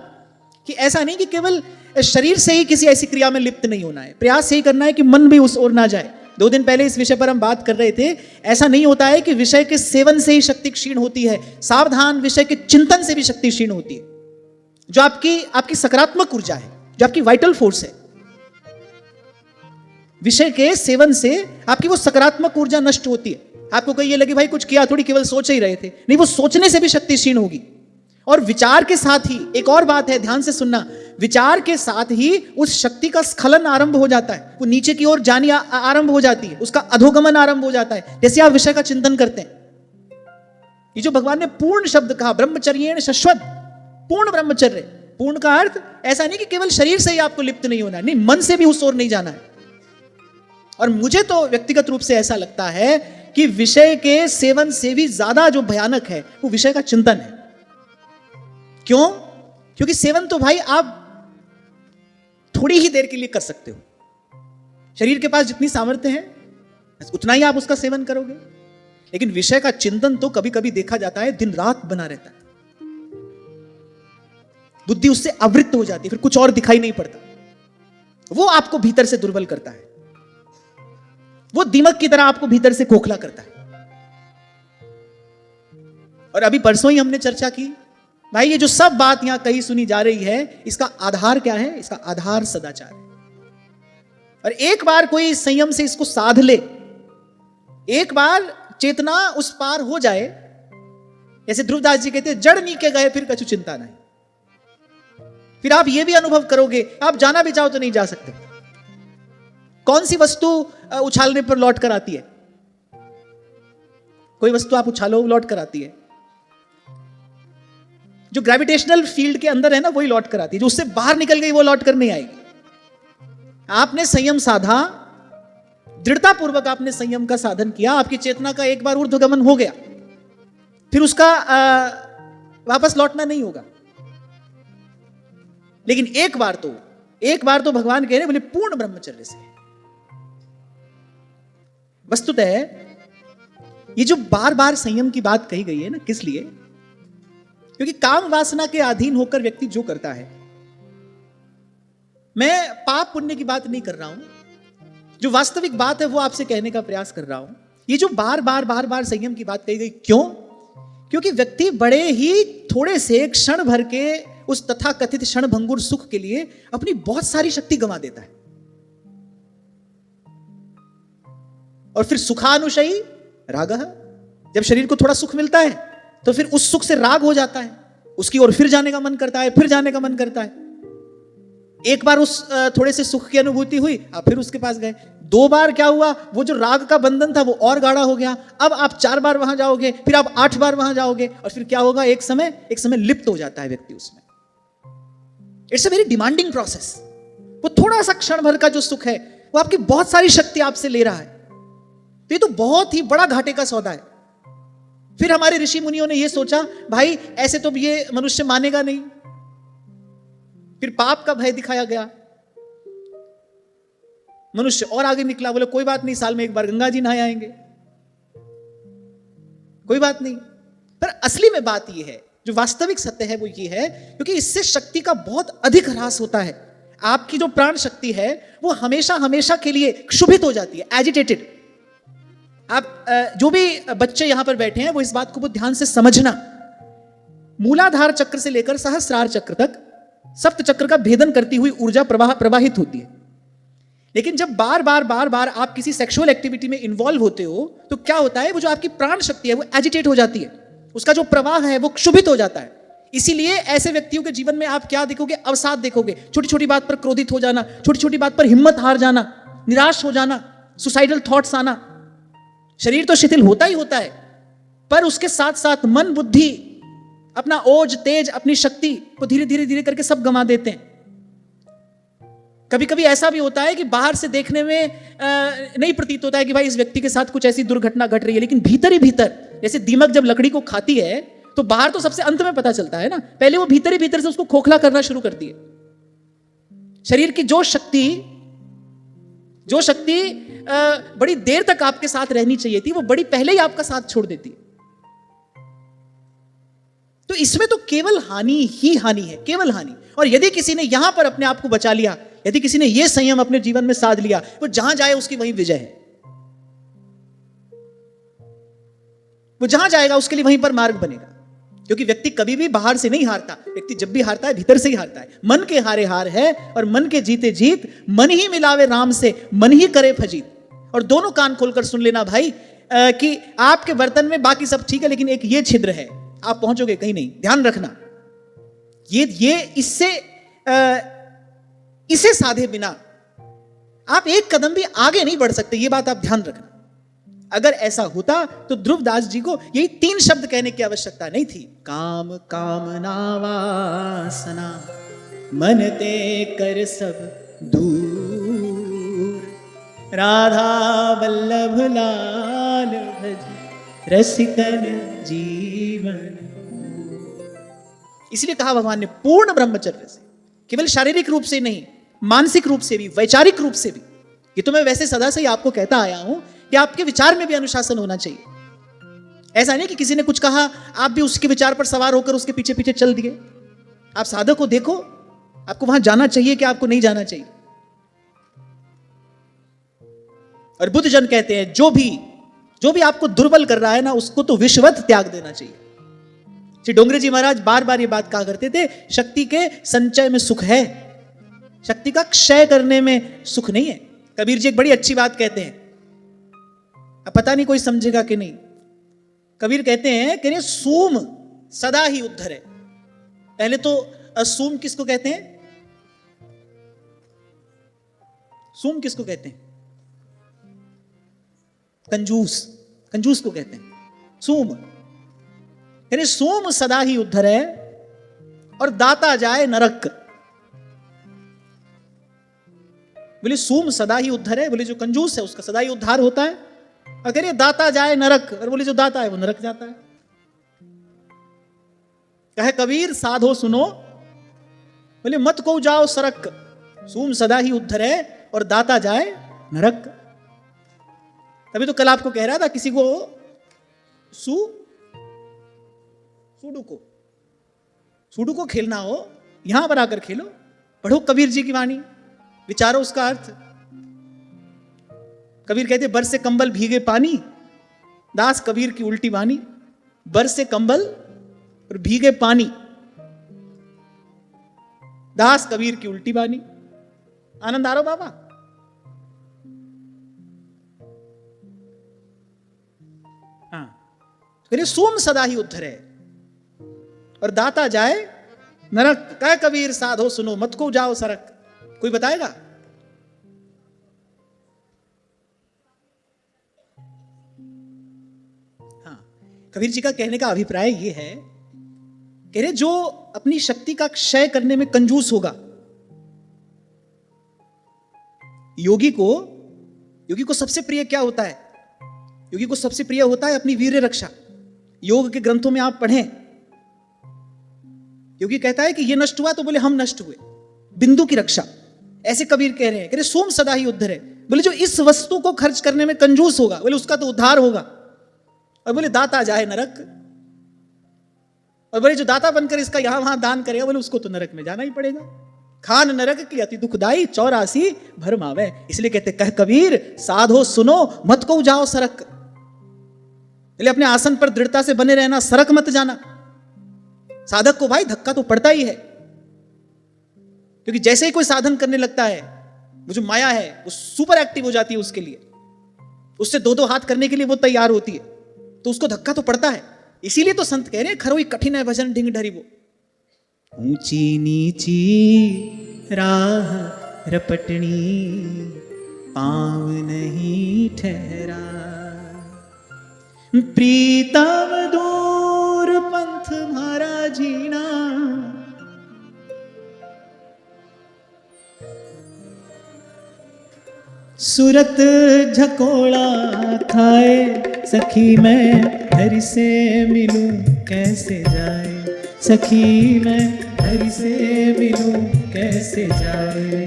कि ऐसा नहीं कि केवल शरीर से ही किसी ऐसी क्रिया में लिप्त नहीं होना है, प्रयास यही करना है कि मन भी उस ओर ना जाए। 2 दिन पहले इस विषय पर हम बात कर रहे थे। ऐसा नहीं होता है कि विषय के सेवन से ही शक्ति क्षीण होती है, सावधान विषय के चिंतन से भी शक्ति क्षीण होती है। जो आपकी सकारात्मक ऊर्जा है, जो आपकी वाइटल फोर्स है, विषय के सेवन से आपकी वो सकारात्मक ऊर्जा नष्ट होती है। आपको कहीं ये लगे भाई कुछ किया थोड़ी, केवल सोच ही रहे थे, नहीं, वो सोचने से भी शक्ति क्षीण होगी। और विचार के साथ ही एक और बात है, ध्यान से सुनना, विचार के साथ ही उस शक्ति का स्खलन आरंभ हो जाता है, वो नीचे की ओर जानी आरंभ हो जाती है, उसका अधोगमन आरंभ हो जाता है, जैसे आप विषय का चिंतन करते हैं। ये जो भगवान ने पूर्ण शब्द कहा, ब्रह्मचर्येण शश्वत, पूर्ण ब्रह्मचर्य। पूर्ण का अर्थ ऐसा नहीं कि केवल शरीर से ही आपको लिप्त नहीं होना है, नहीं, मन से भी उस ओर नहीं जाना है। और मुझे तो व्यक्तिगत रूप से ऐसा लगता है कि विषय के सेवन से भी ज्यादा जो भयानक है वो विषय का चिंतन है। क्यों? क्योंकि सेवन तो भाई आप थोड़ी ही देर के लिए कर सकते हो। शरीर के पास जितनी सामर्थ्य है उतना ही आप उसका सेवन करोगे, लेकिन विषय का चिंतन तो कभी कभी देखा जाता है दिन रात बना रहता है। बुद्धि उससे आवृत्त हो जाती है, फिर कुछ और दिखाई नहीं पड़ता। वो आपको भीतर से दुर्बल करता है, वो दीमक की तरह आपको भीतर से खोखला करता है। और अभी परसों ही हमने चर्चा की भाई, ये जो सब बात यहां कही सुनी जा रही है, इसका आधार क्या है? इसका आधार सदाचार है। और एक बार कोई संयम से इसको साध ले, एक बार चेतना उस पार हो जाए, जैसे ध्रुवदास जी कहते, जड़ नीके गए फिर कछु चिंता नहीं। फिर आप ये भी अनुभव करोगे, आप जाना भी चाहो तो नहीं जा सकते। कौन सी वस्तु उछालने पर लौट कर आती है? कोई वस्तु आप उछालो लौट कर आती है। जो ग्रेविटेशनल फील्ड के अंदर है ना, वही लौट कर आती है। जो उससे बाहर निकल गई वो लौट कर नहीं आएगी। आपने संयम साधा, दृढ़ता पूर्वक आपने संयम का साधन किया, आपकी चेतना का एक बार ऊर्ध्वगमन हो गया, फिर उसका वापस लौटना नहीं होगा। लेकिन एक बार तो भगवान कह रहे बोले पूर्ण ब्रह्मचर्य से। वस्तुतः ये जो बार बार संयम की बात कही गई है ना, किस लिए? क्योंकि काम वासना के अधीन होकर व्यक्ति जो करता है, मैं पाप पुण्य की बात नहीं कर रहा हूं, जो वास्तविक बात है वो आपसे कहने का प्रयास कर रहा हूं। ये जो बार बार संयम की बात कही गई, क्यों? क्योंकि व्यक्ति बड़े ही थोड़े से क्षण भर के उस तथाकथित क्षणभंगुर सुख के लिए अपनी बहुत सारी शक्ति गंवा देता है। और फिर सुखानुशयी रागः, जब शरीर को थोड़ा सुख मिलता है तो फिर उस सुख से राग हो जाता है, उसकी ओर फिर जाने का मन करता है, फिर जाने का मन करता है। एक बार उस थोड़े से सुख की अनुभूति हुई, आप फिर उसके पास गए, 2 बार क्या हुआ, वो जो राग का बंधन था वो और गाढ़ा हो गया। अब आप 4 बार वहां जाओगे, फिर आप 8 बार वहां जाओगे, और फिर क्या होगा, एक समय लिप्त हो जाता है व्यक्ति उसमें। It's a very demanding process. वो थोड़ा सा क्षण भर का जो सुख है वो आपकी बहुत सारी शक्ति आपसे ले रहा है। तो ये तो बहुत ही बड़ा घाटे का सौदा है। फिर हमारे ऋषि मुनियों ने ये सोचा, भाई ऐसे तो ये मनुष्य मानेगा नहीं। फिर पाप का भय दिखाया गया। मनुष्य और आगे निकला, बोले कोई बात नहीं, साल में एक बार गंगा जी नहाए आएंगे, कोई बात नहीं। पर असली में बात यह है, जो वास्तविक सत्य है वो ये है, क्योंकि इससे शक्ति का बहुत अधिक ह्रास होता है। आपकी जो प्राण शक्ति है वो हमेशा हमेशा के लिए क्षुभित हो जाती है, एजिटेटेड। आप जो भी बच्चे यहां पर बैठे हैं वो इस बात को बहुत ध्यान से समझना। मूलाधार चक्र से लेकर सहस्रार चक्र तक सप्त चक्र का भेदन करती हुई ऊर्जा प्रवाहित होती है। लेकिन जब बार बार आप किसी सेक्सुअल एक्टिविटी में इन्वॉल्व होते हो तो क्या होता है, वो जो आपकी प्राण शक्ति है वो एजिटेट हो जाती है, उसका जो प्रवाह है वो क्षुभित हो जाता है। इसीलिए ऐसे व्यक्तियों के जीवन में आप क्या देखोगे, अवसाद देखोगे। छोटी छोटी बात पर क्रोधित हो जाना, छोटी छोटी बात पर हिम्मत हार जाना, निराश हो जाना, सुसाइडल थॉट्स आना। शरीर तो शिथिल होता ही होता है, पर उसके साथ साथ मन, बुद्धि, अपना ओज, तेज, अपनी शक्ति को धीरे धीरे धीरे करके सब गंवा देते हैं। कभी कभी ऐसा भी होता है कि बाहर से देखने में नहीं प्रतीत होता है कि भाई इस व्यक्ति के साथ कुछ ऐसी दुर्घटना घट रही है, लेकिन भीतर ही भीतर, जैसे दीमक जब लकड़ी को खाती है तो बाहर तो सबसे अंत में पता चलता है ना, पहले वो भीतर ही भीतर से उसको खोखला करना शुरू करती है। शरीर की जो शक्ति बड़ी देर तक आपके साथ रहनी चाहिए थी, वो बड़ी पहले ही आपका साथ छोड़ देती है। तो इसमें तो केवल हानि ही हानि है, केवल हानि। और यदि किसी ने यहां पर अपने आप को बचा लिया, यदि किसी ने यह संयम अपने जीवन में साध लिया, वो जहां जाए उसकी वहीं विजय है। वो जहां जाएगा उसके लिए वहीं पर मार्ग बनेगा। क्योंकि व्यक्ति कभी भी बाहर से नहीं हारता, व्यक्ति जब भी हारता है भीतर से ही हारता है। मन के हारे हार है और मन के जीते जीत, मन ही मिलावे राम से, मन ही करे फजीत। और दोनों कान खोलकर सुन लेना भाई, कि आपके बर्तन में बाकी सब ठीक है, लेकिन एक ये छिद्र है, आप पहुंचोगे कहीं नहीं। ध्यान रखना, ये इसे साधे बिना आप एक कदम भी आगे नहीं बढ़ सकते। ये बात आप ध्यान रखना। अगर ऐसा होता तो ध्रुवदास जी को यही 3 शब्द कहने की आवश्यकता नहीं थी। काम कामना वासना मन ते कर सब दूर, राधा वल्लभ लाल भज रसिकन जीवन। इसलिए कहा भगवान ने पूर्ण ब्रह्मचर्य से, केवल शारीरिक रूप से नहीं, मानसिक रूप से भी, वैचारिक रूप से भी। ये तो मैं वैसे सदा से ही आपको कहता आया हूं कि आपके विचार में भी अनुशासन होना चाहिए। ऐसा नहीं कि किसी ने कुछ कहा आप भी उसके विचार पर सवार होकर उसके पीछे पीछे चल दिए। आप साधक को देखो, आपको वहां जाना चाहिए कि आपको नहीं जाना चाहिए। और बुद्ध जन कहते हैं जो भी आपको दुर्बल कर रहा है ना, उसको तो विश्ववत त्याग देना चाहिए। श्री डोंगरे जी महाराज बार बार ये बात कहा करते थे, शक्ति के संचय में सुख है, शक्ति का क्षय करने में सुख नहीं है। कबीर जी एक बड़ी अच्छी बात कहते हैं, अब पता नहीं कोई समझेगा कि नहीं। कबीर कहते हैं कि सूम सदा ही उद्धर है। पहले तो सूम किसको कहते हैं? सूम किसको कहते हैं? कंजूस को कहते हैं सूम। यानी सूम सदा ही उद्धर है और दाता जाए नरक। बोले सूम सदा ही उद्धर है, बोले जो कंजूस है उसका सदा ही उद्धार होता है। अगर ये दाता जाए नरक, और बोले जो दाता है वो नरक जाता है। कहे कबीर साधो सुनो, बोले मत को जाओ सरक। सूम सदा ही उद्धर है और दाता जाए नरक। तभी तो कल आपको कह रहा था, किसी को सुडुको खेलना हो, यहां पर आकर खेलो, पढ़ो कबीर जी की वाणी, विचारो उसका अर्थ। कबीर कहते बरसे कंबल भीगे पानी, दास कबीर की उल्टी वाणी। बरसे कंबल और भीगे पानी, दास कबीर की उल्टी वाणी। आनंद आ रहा बाबा? हाँ, तो सोम सदा ही उद्धर है और दाता जाए नरक। कह कबीर साधो सुनो, मत को जाओ सरक। कोई बताएगा? कबीर जी का कहने का अभिप्राय ये है, कह रहे जो अपनी शक्ति का क्षय करने में कंजूस होगा, योगी को सबसे प्रिय क्या होता है? योगी को सबसे प्रिय होता है अपनी वीर्य रक्षा। योग के ग्रंथों में आप पढ़ें, योगी कहता है कि ये नष्ट हुआ तो बोले हम नष्ट हुए, बिंदु की रक्षा। ऐसे कबीर कह रहे हैं, कह रहे सोम सदा ही उद्धर है। बोले जो इस वस्तु को खर्च करने में कंजूस होगा, बोले उसका तो उद्धार होगा। और बोले दाता जाए नरक, और बोले जो दाता बनकर इसका यहां वहां दान करेगा, बोले उसको तो नरक में जाना ही पड़ेगा। खान नरक की अति दुखदाई 84 भरम आवे। इसलिए कहते कह कबीर साधो सुनो मत को जाओ सरक। बोले अपने आसन पर दृढ़ता से बने रहना, सरक मत जाना। साधक को भाई धक्का तो पड़ता ही है, क्योंकि जैसे ही कोई साधन करने लगता है, वो जो माया है वो सुपर एक्टिव हो जाती है उसके लिए, उससे दो हाथ करने के लिए वो तैयार होती है, तो उसको धक्का तो पड़ता है। इसीलिए तो संत कह रहे हैं खरोई कठिन है भजन ढिंग ढरी वो। ऊंची नीची राह रपटनी पाँव नहीं ठहरा, प्रीतम दूर पंथ मारा जीना। सूरत झकोड़ा खाए सखी मैं हरि से मिलूं कैसे जाए, सखी मैं हरि से मिलूं कैसे जाए।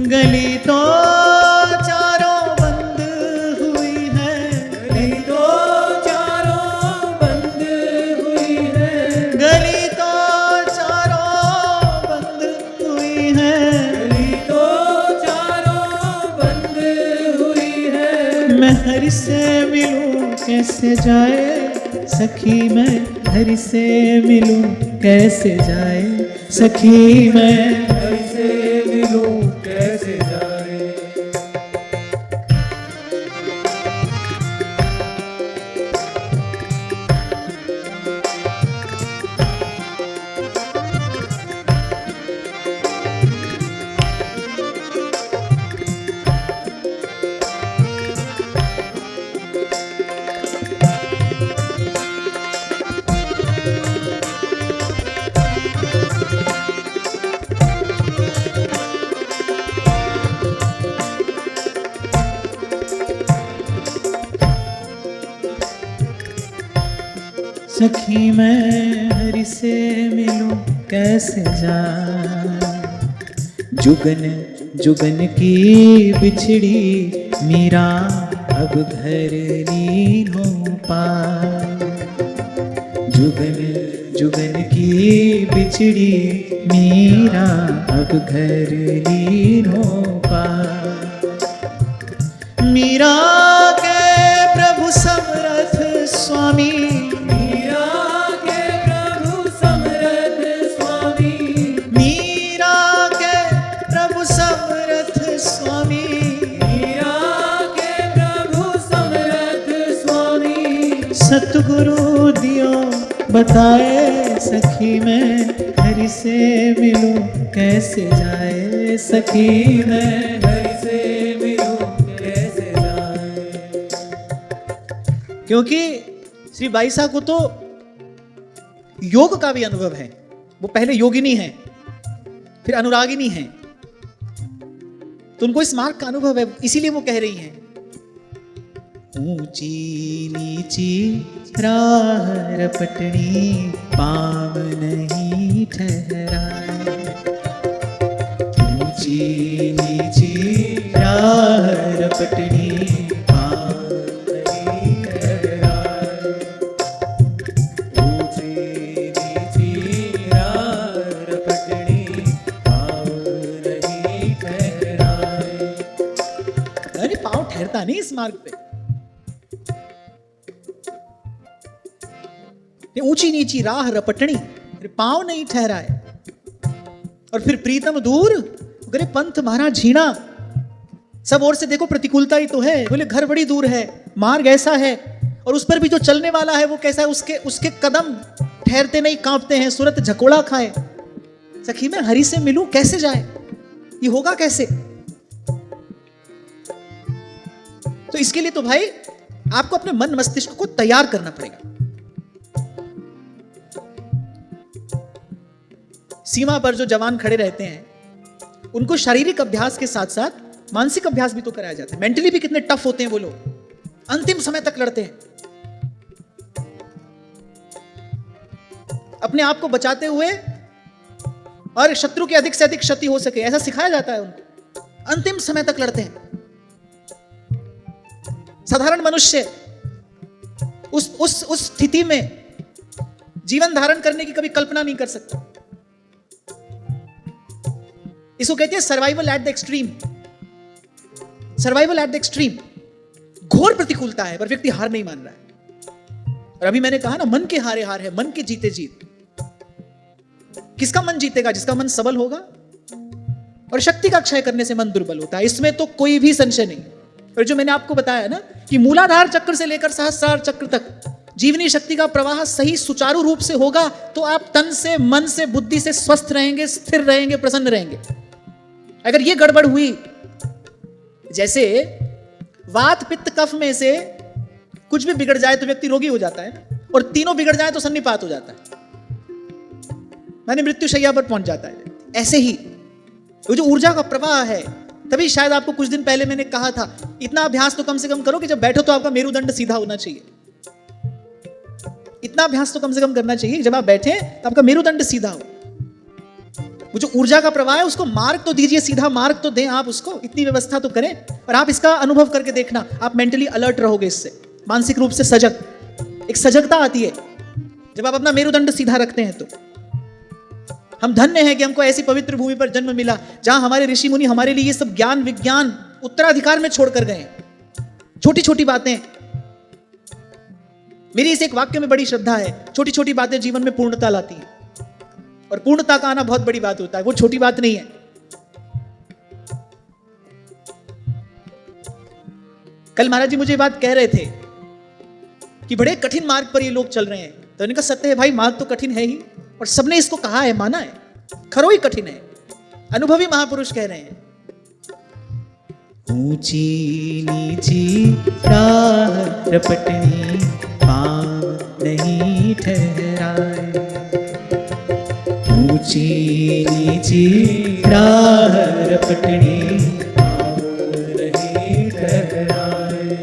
गली तो चारों बंद हुई है, गली तो चारों बंद हुई है, गली तो चारों बंद हुई है, गली तो चारों बंद हुई है। मैं हरि से मिलूं कैसे जाए, सखी मैं हरि से मिलूं कैसे जाए, सखी मैं हरि से मिलूं कैसे जाए। सखी मैं हरि से मिलूं कैसे जाए। जुगन जुगन की बिछड़ी मीरा अब घर लीन हो पाए। जुगन जुगन की बिछड़ी मीरा अब घर लीन हो पाए। मीरा के प्रभु समरथ स्वामी, सतगुरु दियो बताए, सखी मैं हरि से मिलूं कैसे जाए, सखी मैं हरि से मिलूं कैसे जाए। क्योंकि श्री बाईसा को तो योग का भी अनुभव है। वो पहले योगिनी है, फिर अनुरागिनी है, तो उनको इस मार्ग का अनुभव है। इसीलिए वो कह रही हैं ऊंची नीची राह रपटनी पाँव नहीं ठहराए। ऊंची नीची राह रपटनी पाँव नहीं ठहराए। ऊंची नीची राह रपटनी पाँव नहीं ठहराए। अरे पाँव ठहरता नहीं इस मार्ग पे। ऊंची नीची राह रपटनी, पांव नहीं ठहराए। और फिर प्रीतम दूर करे पंथ मारा झीना। सब ओर से देखो प्रतिकूलता ही तो है। बोले घर बड़ी दूर है, मार्ग ऐसा है, और उस पर भी जो चलने वाला है वो कैसा है, उसके कदम ठहरते नहीं, कांपते हैं, सूरत झकोड़ा खाए। सखी मैं हरि से मिलूं कैसे जाए, ये होगा कैसे? तो इसके लिए तो भाई आपको अपने मन मस्तिष्क को तैयार करना पड़ेगा। सीमा पर जो जवान खड़े रहते हैं उनको शारीरिक अभ्यास के साथ साथ मानसिक अभ्यास भी तो कराया जाता है। मेंटली भी कितने टफ होते हैं वो लोग, अंतिम समय तक लड़ते हैं अपने आप को बचाते हुए और शत्रु की अधिक से अधिक क्षति हो सके, ऐसा सिखाया जाता है उनको। अंतिम समय तक लड़ते हैं। साधारण मनुष्य उस स्थिति में जीवन धारण करने की कभी कल्पना नहीं कर सकता। इसको कहते हैं survival at the extreme. Survival at the extreme, घोर प्रतिकूलता है पर व्यक्ति हार नहीं मान रहा है। और अभी मैंने कहा ना, मन के हारे हार है, मन के जीते जीत। किसका मन जीतेगा? जिसका मन सबल होगा। और शक्ति का क्षय करने से मन दुर्बल होता है, इसमें तो कोई भी संशय नहीं। और जो मैंने आपको बताया ना कि मूलाधार चक्र से लेकर सहस्रार चक्र तक जीवनी शक्ति का प्रवाह सही सुचारू रूप से होगा तो आप तन से, मन से, बुद्धि से स्वस्थ रहेंगे, स्थिर रहेंगे, प्रसन्न रहेंगे। अगर ये गड़बड़ हुई, जैसे वात पित्त कफ में से कुछ भी बिगड़ जाए तो व्यक्ति रोगी हो जाता है, और तीनों बिगड़ जाए तो सन्निपात हो जाता है, माने मृत्यु शैया पर पहुंच जाता है। ऐसे ही वो जो ऊर्जा का प्रवाह है, तभी शायद आपको कुछ दिन पहले मैंने कहा था, इतना अभ्यास तो कम से कम करो कि जब बैठो तो आपका मेरुदंड सीधा होना चाहिए। इतना अभ्यास तो कम से कम करना चाहिए जब आप बैठे तो आपका मेरुदंड सीधा हो। वो जो ऊर्जा का प्रवाह है उसको मार्ग तो दीजिए, सीधा मार्ग तो दें आप उसको, इतनी व्यवस्था तो करें। और आप इसका अनुभव करके देखना, आप मेंटली अलर्ट रहोगे, इससे मानसिक रूप से सजग, एक सजगता आती है जब आप अपना मेरुदंड सीधा रखते हैं। तो हम धन्य हैं कि हमको ऐसी पवित्र भूमि पर जन्म मिला जहां हमारे ऋषि मुनि हमारे लिए ये सब ज्ञान विज्ञान उत्तराधिकार में छोड़कर गए। छोटी छोटी बातें, मेरी इस एक वाक्य में बड़ी श्रद्धा है, छोटी छोटी बातें जीवन में पूर्णता लाती हैं। और पूर्णता का आना बहुत बड़ी बात होता है, वो छोटी बात नहीं है। कल महाराज जी मुझे बात कह रहे थे कि बड़े कठिन मार्ग पर ये लोग चल रहे हैं। तो उन्होंने कहा सत्य है भाई, मार्ग तो कठिन है ही, और सबने इसको कहा है, माना है, खरो ही कठिन है। अनुभवी महापुरुष कह रहे हैं, ऊंची नीची राह रपटनी पांव नहीं ठहराए। ऊंची नीची राह रपटनी पांव नहीं ठहराए।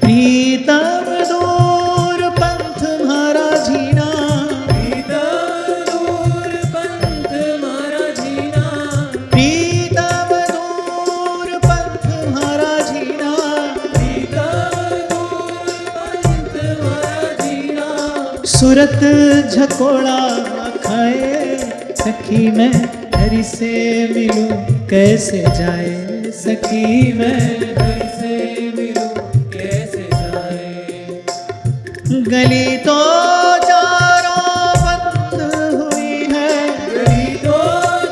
प्रीतम दूर पंथ म्हारा जीना, प्रीतम दूर पंथ म्हारा जीना, प्रीतम दूर पंथ म्हारा जीना, प्रीतम दूर पंथ म्हारा जीना। सूरत झकोड़ा खाए सखी मैं हरि से मिलूं कैसे जाए, सखी मैं हरि से मिलूं कैसे जाए। गली तो चारों बंद हुई है, गली तो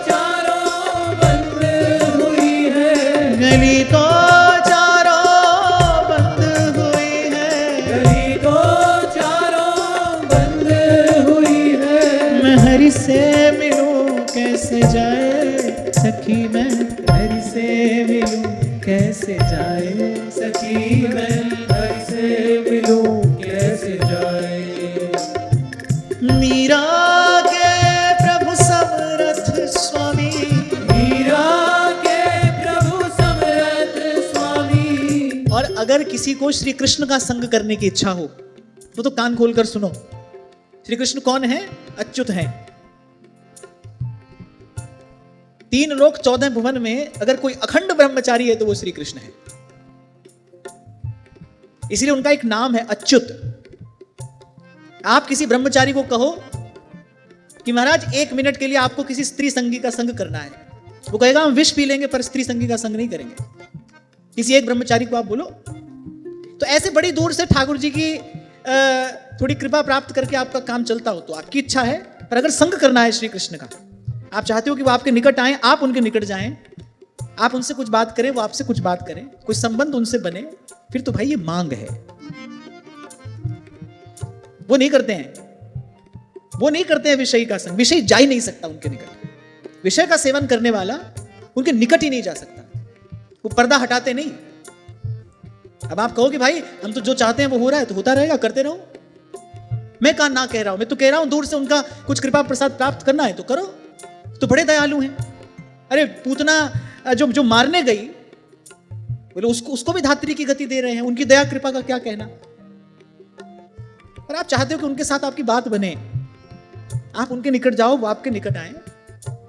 चारों बंद हुई है, गली तो चारों बंद हुई है, गली तो चारों बंद हुई है। मैं हरि से मिलूं कैसे जाए, सखी मैं हरि से मिलूं कैसे जाए, सखी मैं हरि से मिलूं कैसे जाए। मीरा के प्रभु समरथ स्वामी, मीरा के प्रभु समरथ स्वामी। और अगर किसी को श्री कृष्ण का संग करने की इच्छा हो तो कान खोलकर सुनो। श्री कृष्ण कौन है? अच्युत हैं। 3 लोक 14 भुवन में अगर कोई अखंड ब्रह्मचारी है तो वो श्री कृष्ण है। इसलिए उनका एक नाम है अच्युत। आप किसी ब्रह्मचारी को कहो कि महाराज 1 मिनट के लिए आपको किसी स्त्री संगी का संग करना है, वो कहेगा हम विष पी लेंगे पर स्त्री संगी का संग नहीं करेंगे। किसी एक ब्रह्मचारी को आप बोलो तो ऐसे बड़ी दूर से ठाकुर जी की थोड़ी कृपा प्राप्त करके आपका काम चलता हो तो आपकी इच्छा है। पर अगर संग करना है श्री कृष्ण का, आप चाहते हो कि वो आपके निकट आए, आप उनके निकट जाएं, आप उनसे कुछ बात करें, वो आपसे कुछ बात करें, कुछ संबंध उनसे बने, फिर तो भाई ये मांग है। वो नहीं करते हैं, वो नहीं करते हैं विषय का संग। विषय जा ही नहीं सकता उनके निकट। विषय का सेवन करने वाला उनके निकट ही नहीं जा सकता। वो पर्दा हटाते नहीं। अब आप कहो कि भाई हम तो जो चाहते हैं वो हो रहा है, तो होता रहेगा, करते रहो। मैं कहा ना कह रहा हूं, मैं तो कह रहा हूं दूर से उनका कुछ कृपा प्रसाद प्राप्त करना है तो करो, तो बड़े दयालु हैं। अरे पूतना जो मारने गई, बोले उसको भी धात्री की गति दे रहे हैं, उनकी दया कृपा का क्या कहना। और आप चाहते हो कि उनके साथ आपकी बात बने, आप उनके निकट जाओ, वो आपके निकट आए,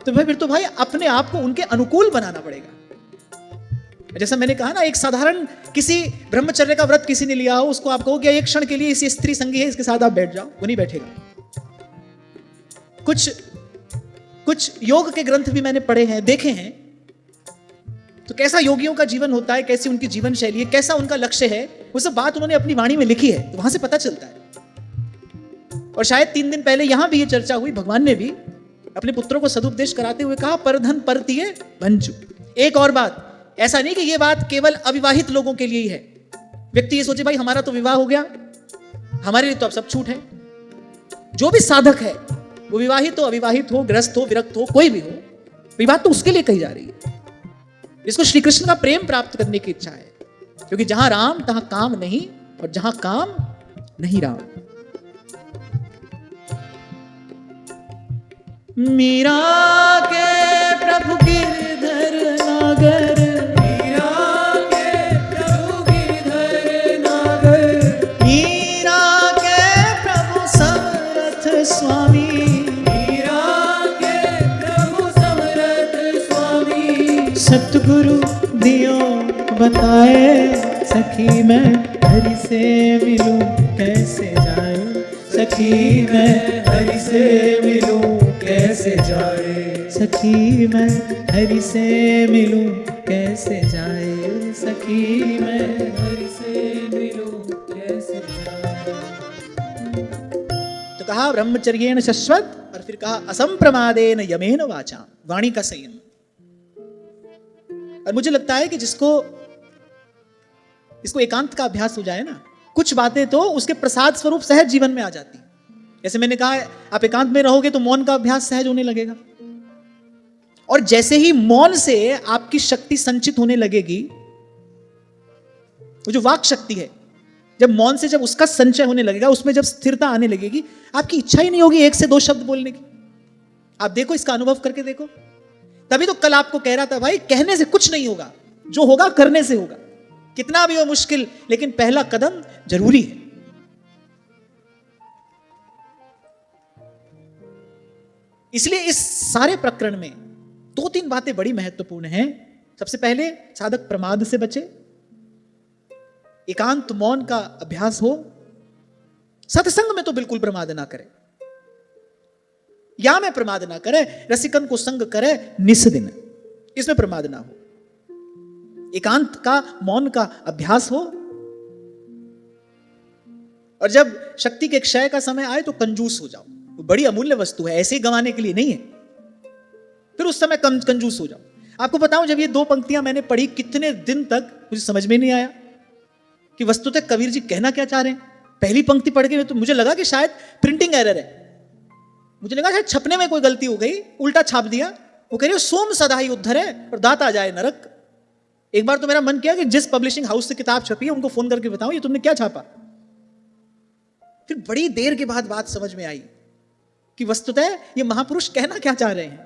तो फिर तो भाई अपने आप को उनके अनुकूल बनाना पड़ेगा। जैसा मैंने कहा ना, एक साधारण किसी ब्रह्मचर्य का व्रत किसी ने लिया हो, उसको आप कहो कि एक क्षण के लिए इसी स्त्री संगी है, इसके साथ आप बैठ जाओ, वो नहीं बैठेगा। कुछ योग के ग्रंथ भी मैंने पढ़े हैं, देखे हैं, तो कैसा योगियों का जीवन होता है, कैसी उनकी जीवन शैली है, कैसा उनका लक्ष्य है, वो सब बात उन्होंने अपनी वाणी में लिखी है, तो वहां से पता चलता है। और शायद 3 दिन पहले यहां भी ये चर्चा हुई, भगवान ने भी अपने पुत्रों को सदुपदेश कराते हुए कहा, परधन परतिये भंजु। एक और बात, ऐसा नहीं कि ये बात केवल अविवाहित लोगों के लिए ही है। व्यक्ति ये सोचे भाई हमारा तो विवाह हो गया, हमारे लिए तो अब सब छूट है। जो भी साधक है, वो विवाहित हो, अविवाहित हो, गृहस्थ हो, विरक्त हो, कोई भी हो, विवाह तो उसके लिए कही जा रही है, जिसको श्री कृष्ण का प्रेम प्राप्त करने की इच्छा है। क्योंकि जहां राम तहां काम नहीं, और जहां काम नहीं राम। मीरा के प्रभु गिरधर नागर, मीरा के प्रभु गिरधर नागर, मीरा के प्रभु समरथ स्वामी, मीरा के प्रभु समरथ स्वामी। सतगुरु दियो बताए, सखी मैं हरि से मिलूं कैसे जाऊं, सखी मैं हरि से मिलूं कैसे जाए, सखी मैं हरि से मिलूं कैसे जाए, सखी मैं हरि से मिलूं कैसे जाए। तो कहा ब्रह्मचर्येण शश्वत, और फिर कहा असंप्रमादेन यमेन वाचा, वाणी का संयम। और मुझे लगता है कि जिसको एकांत का अभ्यास हो जाए ना, कुछ बातें तो उसके प्रसाद स्वरूप सहज जीवन में आ जाती है। जैसे मैंने कहा, आप एकांत में रहोगे तो मौन का अभ्यास सहज होने लगेगा, और जैसे ही मौन से आपकी शक्ति संचित होने लगेगी, वो जो वाक शक्ति है, जब मौन से जब उसका संचय होने लगेगा, उसमें जब स्थिरता आने लगेगी, आपकी इच्छा ही नहीं होगी 1 से 2 शब्द बोलने की। आप देखो, इसका अनुभव करके देखो। तभी तो कल आपको कह रहा था भाई, कहने से कुछ नहीं होगा, जो होगा करने से होगा, कितना भी हो मुश्किल, लेकिन पहला कदम जरूरी है। इसलिए इस सारे प्रकरण में 2-3 बातें बड़ी महत्वपूर्ण हैं। सबसे पहले, साधक प्रमाद से बचे, एकांत मौन का अभ्यास हो, सत्संग में तो बिल्कुल प्रमाद ना करे, या में प्रमाद ना करे, रसिकन को संग करे निस दिन, इसमें प्रमाद ना हो। एकांत का मौन का अभ्यास हो, और जब शक्ति के क्षय का समय आए तो कंजूस हो जाओ, वो बड़ी अमूल्य वस्तु है, ऐसे ही गंवाने के लिए नहीं है। फिर उस समय कंजूस हो जाओ। आपको बताऊं, जब ये 2 पंक्तियां मैंने पढ़ी, कितने दिन तक मुझे समझ में नहीं आया कि वस्तुतः कबीर जी कहना क्या चाह रहे हैं। पहली पंक्ति पढ़ के तो मुझे लगा कि शायद प्रिंटिंग एरर है, मुझे लगा शायद छपने में कोई गलती हो गई, उल्टा छाप दिया। वो कह रही है, सोम सदा ही उद्धर है और दाता आ जाए नरक। एक बार तो मेरा मन किया कि जिस पब्लिशिंग हाउस से किताब छपी है उनको फोन करके बताओ ये तुमने क्या छापा। फिर बड़ी देर के बाद बात समझ में आई कि वस्तुतः ये महापुरुष कहना क्या चाह रहे हैं,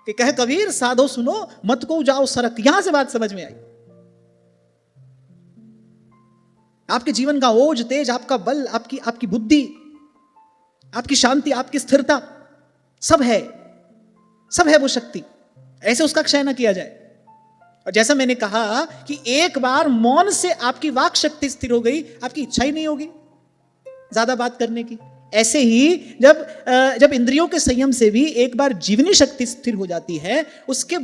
कि कहे कबीर साधो सुनो मत को जाओ सरक। यहां से बात समझ में आई। आपके जीवन का ओज तेज, आपका बल, आपकी बुद्धि, आपकी शांति, आपकी स्थिरता, सब है वो शक्ति, ऐसे उसका क्षय ना किया जाए। और जैसा मैंने कहा कि एक बार मौन से आपकी वाक शक्ति स्थिर हो गई, आपकी इच्छा ही नहीं होगी ज्यादा बात करने की। ऐसे ही जब इंद्रियों के संयम से भी एक बार जीवनी शक्ति स्थिर हो जाती है, उसके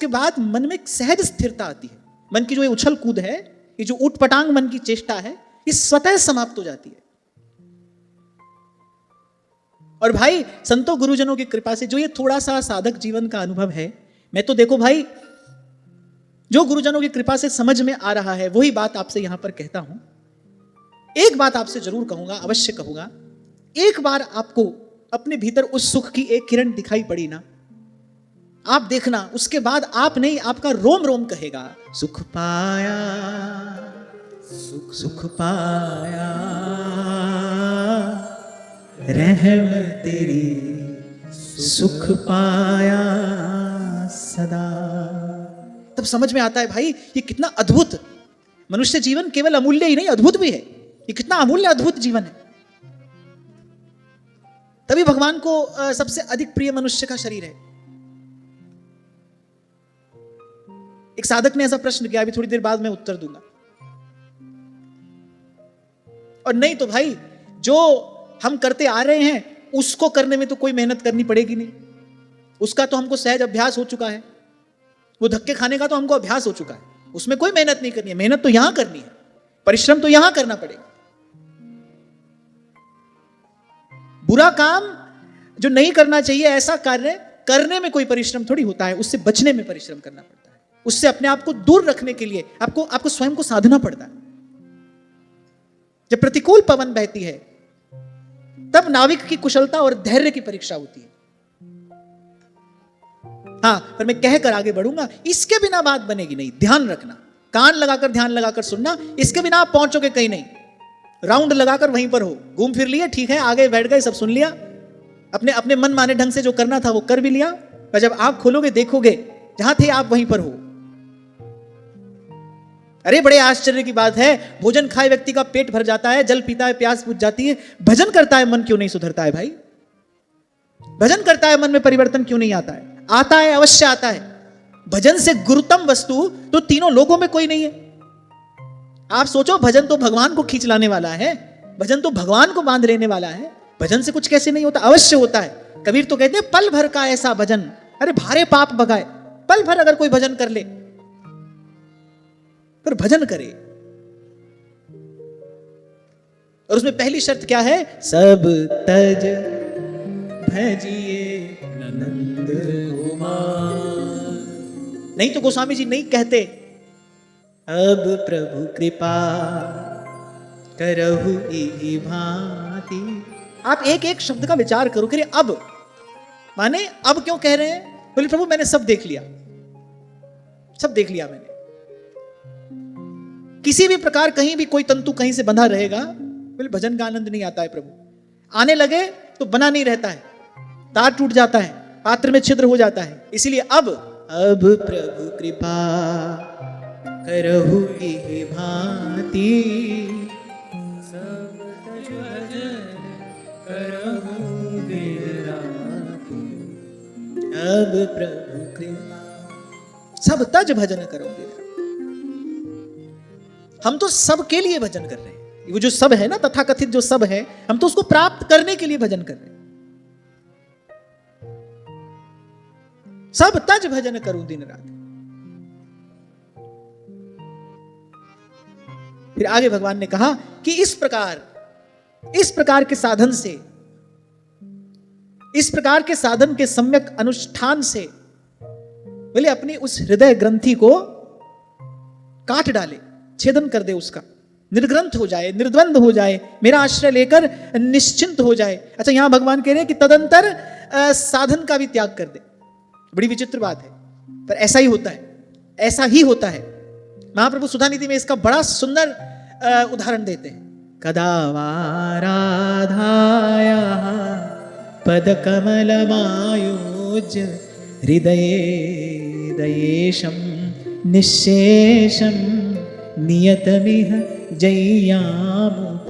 बाद मन में एक सहज स्थिरता आती है। मन की जो ये उछल कूद है, ये जो उठपटांग मन की चेष्टा है, ये स्वतः समाप्त हो जाती है। और भाई संतों गुरुजनों की कृपा से जो ये थोड़ा सा साधक जीवन का अनुभव है, मैं तो देखो भाई जो गुरुजनों की कृपा से समझ में आ रहा है वही बात आपसे यहां पर कहता हूं। एक बात आपसे जरूर कहूंगा, अवश्य कहूंगा, एक बार आपको अपने भीतर उस सुख की एक किरण दिखाई पड़ी ना, आप देखना, उसके बाद आप नहीं, आपका रोम रोम कहेगा सुख पाया, सुख पाया, रहम तेरी सुख पाया सदा। तब समझ में आता है भाई ये कितना अद्भुत मनुष्य जीवन, केवल अमूल्य ही नहीं अद्भुत भी है। ये कितना अमूल्य अद्भुत जीवन है। तभी भगवान को सबसे अधिक प्रिय मनुष्य का शरीर है। एक साधक ने ऐसा प्रश्न किया, अभी थोड़ी देर बाद मैं उत्तर दूंगा। और नहीं तो भाई जो हम करते आ रहे हैं उसको करने में तो कोई मेहनत करनी पड़ेगी नहीं, उसका तो हमको सहज अभ्यास हो चुका है। वो धक्के खाने का तो हमको अभ्यास हो चुका है, उसमें कोई मेहनत नहीं करनी है। मेहनत तो यहां करनी है, परिश्रम तो यहां करना पड़ेगा। बुरा काम जो नहीं करना चाहिए ऐसा कार्य करने में कोई परिश्रम थोड़ी होता है, उससे बचने में परिश्रम करना पड़ता है। उससे अपने आप को दूर रखने के लिए आपको स्वयं को साधना पड़ता है। जब प्रतिकूल पवन बहती है तब नाविक की कुशलता और धैर्य की परीक्षा होती है। हाँ, पर मैं कहकर आगे बढ़ूंगा, इसके बिना बात बनेगी नहीं। ध्यान रखना, कान लगाकर ध्यान लगाकर सुनना, इसके बिना आप पहुंचोगे कहीं नहीं। राउंड लगाकर वहीं पर हो, घूम फिर लिए, ठीक है, आगे बैठ गए, सब सुन लिया, अपने अपने मन माने ढंग से जो करना था वो कर भी लिया, पर जब आंख खोलोगे देखोगे जहां थे आप वहीं पर हो। अरे बड़े आश्चर्य की बात है, भोजन खाए व्यक्ति का पेट भर जाता है, जल पीता है प्यास बुझ जाती है, भजन करता है मन क्यों नहीं सुधरता है भाई? भजन करता है मन में परिवर्तन क्यों नहीं आता है? आता है, अवश्य आता है। भजन से गुरुतम वस्तु तो तीनों लोगों में कोई नहीं है। आप सोचो, भजन तो भगवान को खींच लाने वाला है, भजन तो भगवान को बांध लेने वाला है। भजन से कुछ कैसे नहीं होता? अवश्य होता है। कबीर तो कहते हैं पल भर का ऐसा भजन, अरे भारे पाप भगाए। पल भर अगर कोई भजन कर ले, पर भजन करे, और उसमें पहली शर्त क्या है? सब तज भजिए नंद कुमार। नहीं तो गोस्वामी जी नहीं कहते अब प्रभु कृपा करहु इहि भांति। आप एक एक शब्द का विचार करो कि अब माने अब क्यों कह रहे हैं? बोले प्रभु मैंने सब देख लिया, सब देख लिया मैंने। किसी भी प्रकार कहीं भी कोई तंतु कहीं से बंधा रहेगा, बोले भजन का आनंद नहीं आता है प्रभु। आने लगे तो बना नहीं रहता है, तार टूट जाता है, पात्र में छिद्र हो जाता है। इसीलिए अब प्रभु कृपा करहु इहि भांति, सब तज भजन करहु दिन राति। अब प्रभु कृपा, सब तज भजन करो दिन राति। हम तो सब के लिए भजन कर रहे हैं। वो जो सब है ना, तथाकथित जो सब है, हम तो उसको प्राप्त करने के लिए भजन कर रहे हैं। सब तज भजन करूं दिन रात। फिर आगे भगवान ने कहा कि इस प्रकार के साधन से, इस प्रकार के साधन के सम्यक अनुष्ठान से बोले अपनी उस हृदय ग्रंथि को काट डाले, छेदन कर दे, उसका निर्ग्रंथ हो जाए, निर्द्वंद हो जाए, मेरा आश्रय लेकर निश्चिंत हो जाए। अच्छा, यहां भगवान कह रहे हैं कि तदंतर साधन का भी त्याग कर दे। बड़ी विचित्र बात है, पर ऐसा ही होता है, ऐसा ही होता है। महाप्रभु सुधानिधि में इसका बड़ा सुंदर उदाहरण देते हैं। कदा वाराधाया पद कमल मायोज हृदये दयेशम निशेषम नियतमिह जय्यामुपविधिम।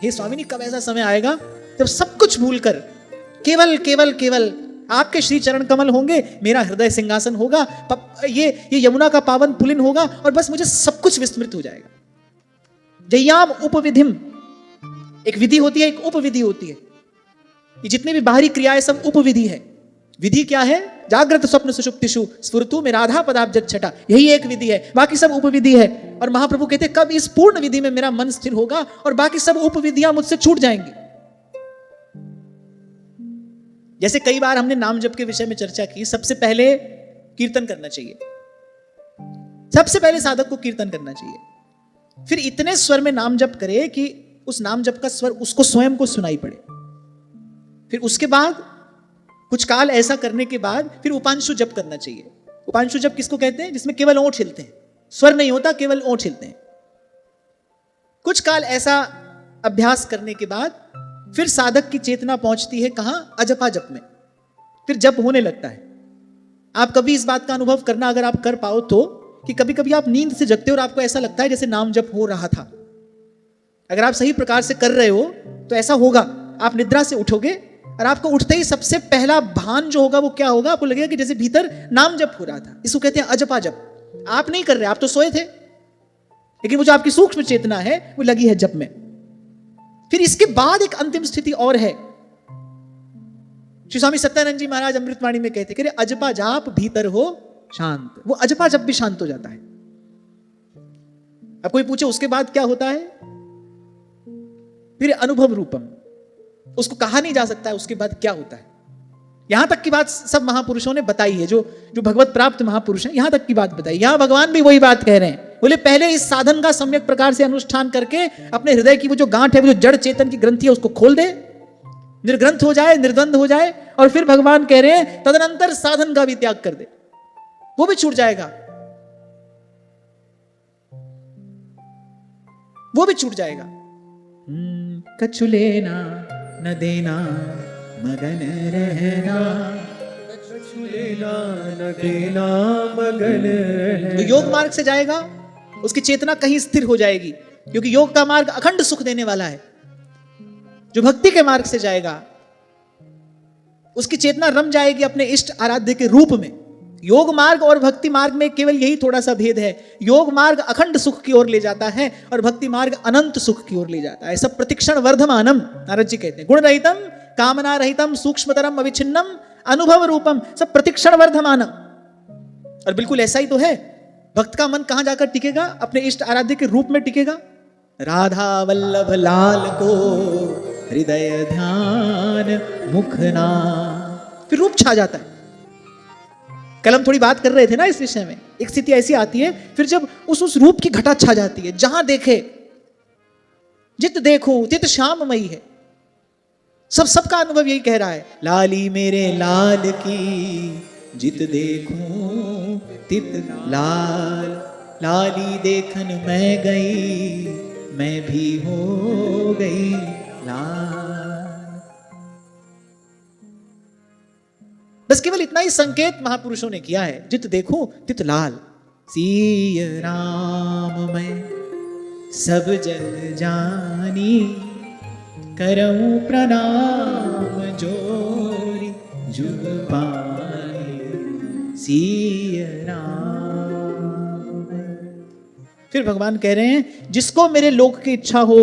हे स्वामिनी, कब ऐसा समय आएगा जब सब कुछ भूलकर केवल केवल केवल आपके श्री चरण कमल होंगे, मेरा हृदय सिंहासन होगा, ये यमुना का पावन पुलिन होगा, और बस मुझे सब कुछ विस्मृत हो जाएगा। जय्याम उपविधिम, एक विधि होती है, एक उपविधि होती है। ये जितने भी बाहरी क्रियाएं सब उपविधि है। विधि क्या है? जागृत स्वप्न सुषुप्तिषु स्फुरतु में राधा पदाब्ज छटा, यही एक विधि है, बाकी सब उपविधि है। और महाप्रभु कहते हैं कब इस पूर्ण विधि में मेरा मन स्थिर होगा और बाकी सब उपविधियां मुझसे छूट जाएंगी। जैसे कई बार हमने नाम जप के विषय में चर्चा की, सबसे पहले कीर्तन करना चाहिए, सबसे पहले साधक को कीर्तन करना चाहिए। फिर इतने स्वर में नाम जप करे कि उस नाम जप का स्वर उसको स्वयं को सुनाई पड़े। फिर उसके बाद कुछ काल ऐसा करने के बाद फिर उपांशु जप करना चाहिए। उपांशु जप किसको कहते हैं? जिसमें केवल ओंठ हिलते हैं, स्वर नहीं होता, केवल ओंठ हिलते हैं। कुछ काल ऐसा अभ्यास करने के बाद फिर साधक की चेतना पहुंचती है कहां? अजपा जप में। फिर जप होने लगता है। आप कभी इस बात का अनुभव करना, अगर आप कर पाओ तो, कि कभी कभी आप नींद से जगते हो और आपको ऐसा लगता है जैसे नाम जप हो रहा था। अगर आप सही प्रकार से कर रहे हो तो ऐसा होगा। आप निद्रा से उठोगे और आपको उठते ही सबसे पहला भान जो होगा वो क्या होगा? आपको लगेगा कि जैसे भीतर नाम जप हो रहा था। इसको कहते हैं अजपा जप। आप नहीं कर रहे, आप तो सोए थे, लेकिन वो जो आपकी सूक्ष्म चेतना है वो लगी है जप में। फिर इसके बाद एक अंतिम स्थिति और है। श्री स्वामी सत्यानंद जी महाराज अमृतवाणी में कहते कि अजपा जाप भीतर हो शांत। वो अजपा जप भी शांत हो जाता है। अब कोई पूछे उसके बाद क्या होता है? फिर अनुभव रूपम, उसको कहा नहीं जा सकता है उसके बाद क्या होता है। यहां तक की बात सब महापुरुषों ने बताई है, जो भगवत प्राप्त महापुरुष हैं, यहां तक की बात बताई। यहां भगवान भी वही बात कह रहे हैं। बोले पहले इस साधन का सम्यक प्रकार से अनुष्ठान करके अपने हृदय की वो जो गांठ है, वो जो जड़ चेतन की ग्रंथि है, उसको खोल दे, निर्ग्रंथ हो जाए, निर्द्वंद हो जाए। और फिर भगवान कह रहे हैं तदनंतर साधन का भी त्याग कर दे, वो भी छूट जाएगा, वो भी छूट जाएगा। कछु लेना न देना मगन रहना, कछु लेना न देना मगन रहना। तो योग मार्ग से जाएगा, उसकी चेतना कहीं स्थिर हो जाएगी, क्योंकि योग का मार्ग अखंड सुख देने वाला है। जो भक्ति के मार्ग से जाएगा उसकी चेतना रम जाएगी अपने इष्ट आराध्य के रूप में। योग मार्ग और भक्ति मार्ग में केवल यही थोड़ा सा भेद है। योग मार्ग अखंड सुख की ओर ले जाता है और भक्ति मार्ग अनंत सुख की ओर ले जाता है। सब प्रतिक्षण वर्धमानम, नारद जी कहते हैं, गुण रहितम कामना रहितम सूक्ष्मतरम अविच्छिन्नम अनुभव रूपम, सब प्रतिक्षण वर्धमानम। और बिल्कुल ऐसा ही तो है। भक्त का मन कहां जाकर टिकेगा? अपने इष्ट आराध्य के रूप में टिकेगा। राधा वल्लभ लाल को हृदय ध्यान मुखना, फिर रूप छा जाता है। कल हम थोड़ी बात कर रहे थे ना इस विषय में। एक स्थिति ऐसी आती है फिर जब उस रूप की घटा छा जाती है, जहां देखे जित देखो तित श्याममयी है। सबका अनुभव यही कह रहा है, लाली मेरे लाल की जित देखूं तित लाल, लाली देखन मैं गई मैं भी हो गई लाल। बस केवल इतना ही संकेत महापुरुषों ने किया है, जित देखो तित लाल। सिय राम मैं सब जग जानी, करऊं प्रणाम जोरी जुग पानी, सिय राम। फिर भगवान कह रहे हैं, जिसको मेरे लोक की इच्छा हो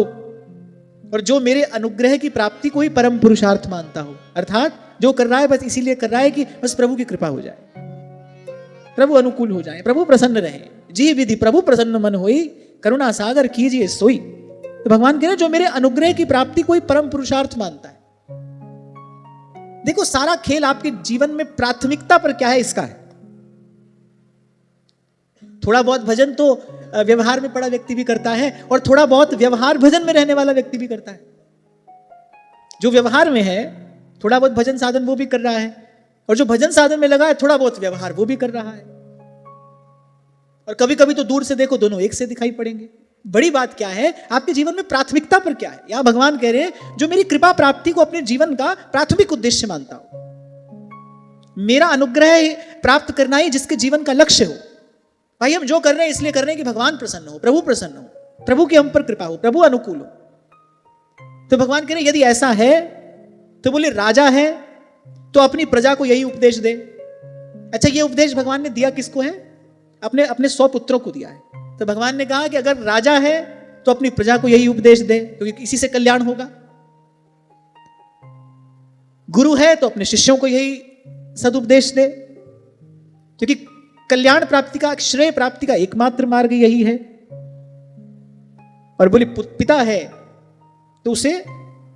और जो मेरे अनुग्रह की प्राप्ति को ही परम पुरुषार्थ मानता हो, अर्थात जो कर रहा है बस इसीलिए कर रहा है कि बस प्रभु की कृपा हो जाए, प्रभु अनुकूल हो जाए, प्रभु प्रसन्न रहे। जी विधि प्रभु प्रसन्न मन होई, करुणा सागर कीजिए सोई। तो भगवान कह रहे हैं, जो मेरे अनुग्रह की प्राप्ति को ही परम पुरुषार्थ मानता है। देखो सारा खेल आपके जीवन में प्राथमिकता पर क्या है इसका है। थोड़ा बहुत भजन तो व्यवहार में पड़ा व्यक्ति भी करता है, और थोड़ा बहुत व्यवहार भजन में रहने वाला व्यक्ति भी करता है। जो व्यवहार में है थोड़ा बहुत भजन साधन वो भी कर रहा है, और जो भजन साधन में लगा है थोड़ा बहुत व्यवहार वो भी कर रहा है। और कभी कभी तो दूर से देखो दोनों एक से दिखाई पड़ेंगे। बड़ी बात क्या है, आपके जीवन में प्राथमिकता पर क्या है। यहां भगवान कह रहे हैं, जो मेरी कृपा प्राप्ति को अपने जीवन का प्राथमिक उद्देश्य मानता हो, मेरा अनुग्रह प्राप्त करना ही जिसके जीवन का लक्ष्य हो। भाई हम जो कर रहे हैं इसलिए कर रहे हैं कि भगवान प्रसन्न हो, प्रभु प्रसन्न हो, प्रभु की हम पर कृपा हो, प्रभु अनुकूल हो। तो भगवान कह रहे हैं, यदि ऐसा है तो बोले राजा है तो अपनी प्रजा को यही उपदेश दे। अच्छा, ये उपदेश भगवान ने दिया किसको है? अपने 100 पुत्रों को दिया है। तो भगवान ने कहा कि अगर राजा है तो अपनी प्रजा को यही उपदेश दे, क्योंकि इसी से कल्याण होगा। गुरु है तो अपने शिष्यों को यही सदुपदेश दे, क्योंकि कल्याण प्राप्ति का, श्रेय प्राप्ति का एकमात्र मार्ग यही है। और बोले पिता है तो उसे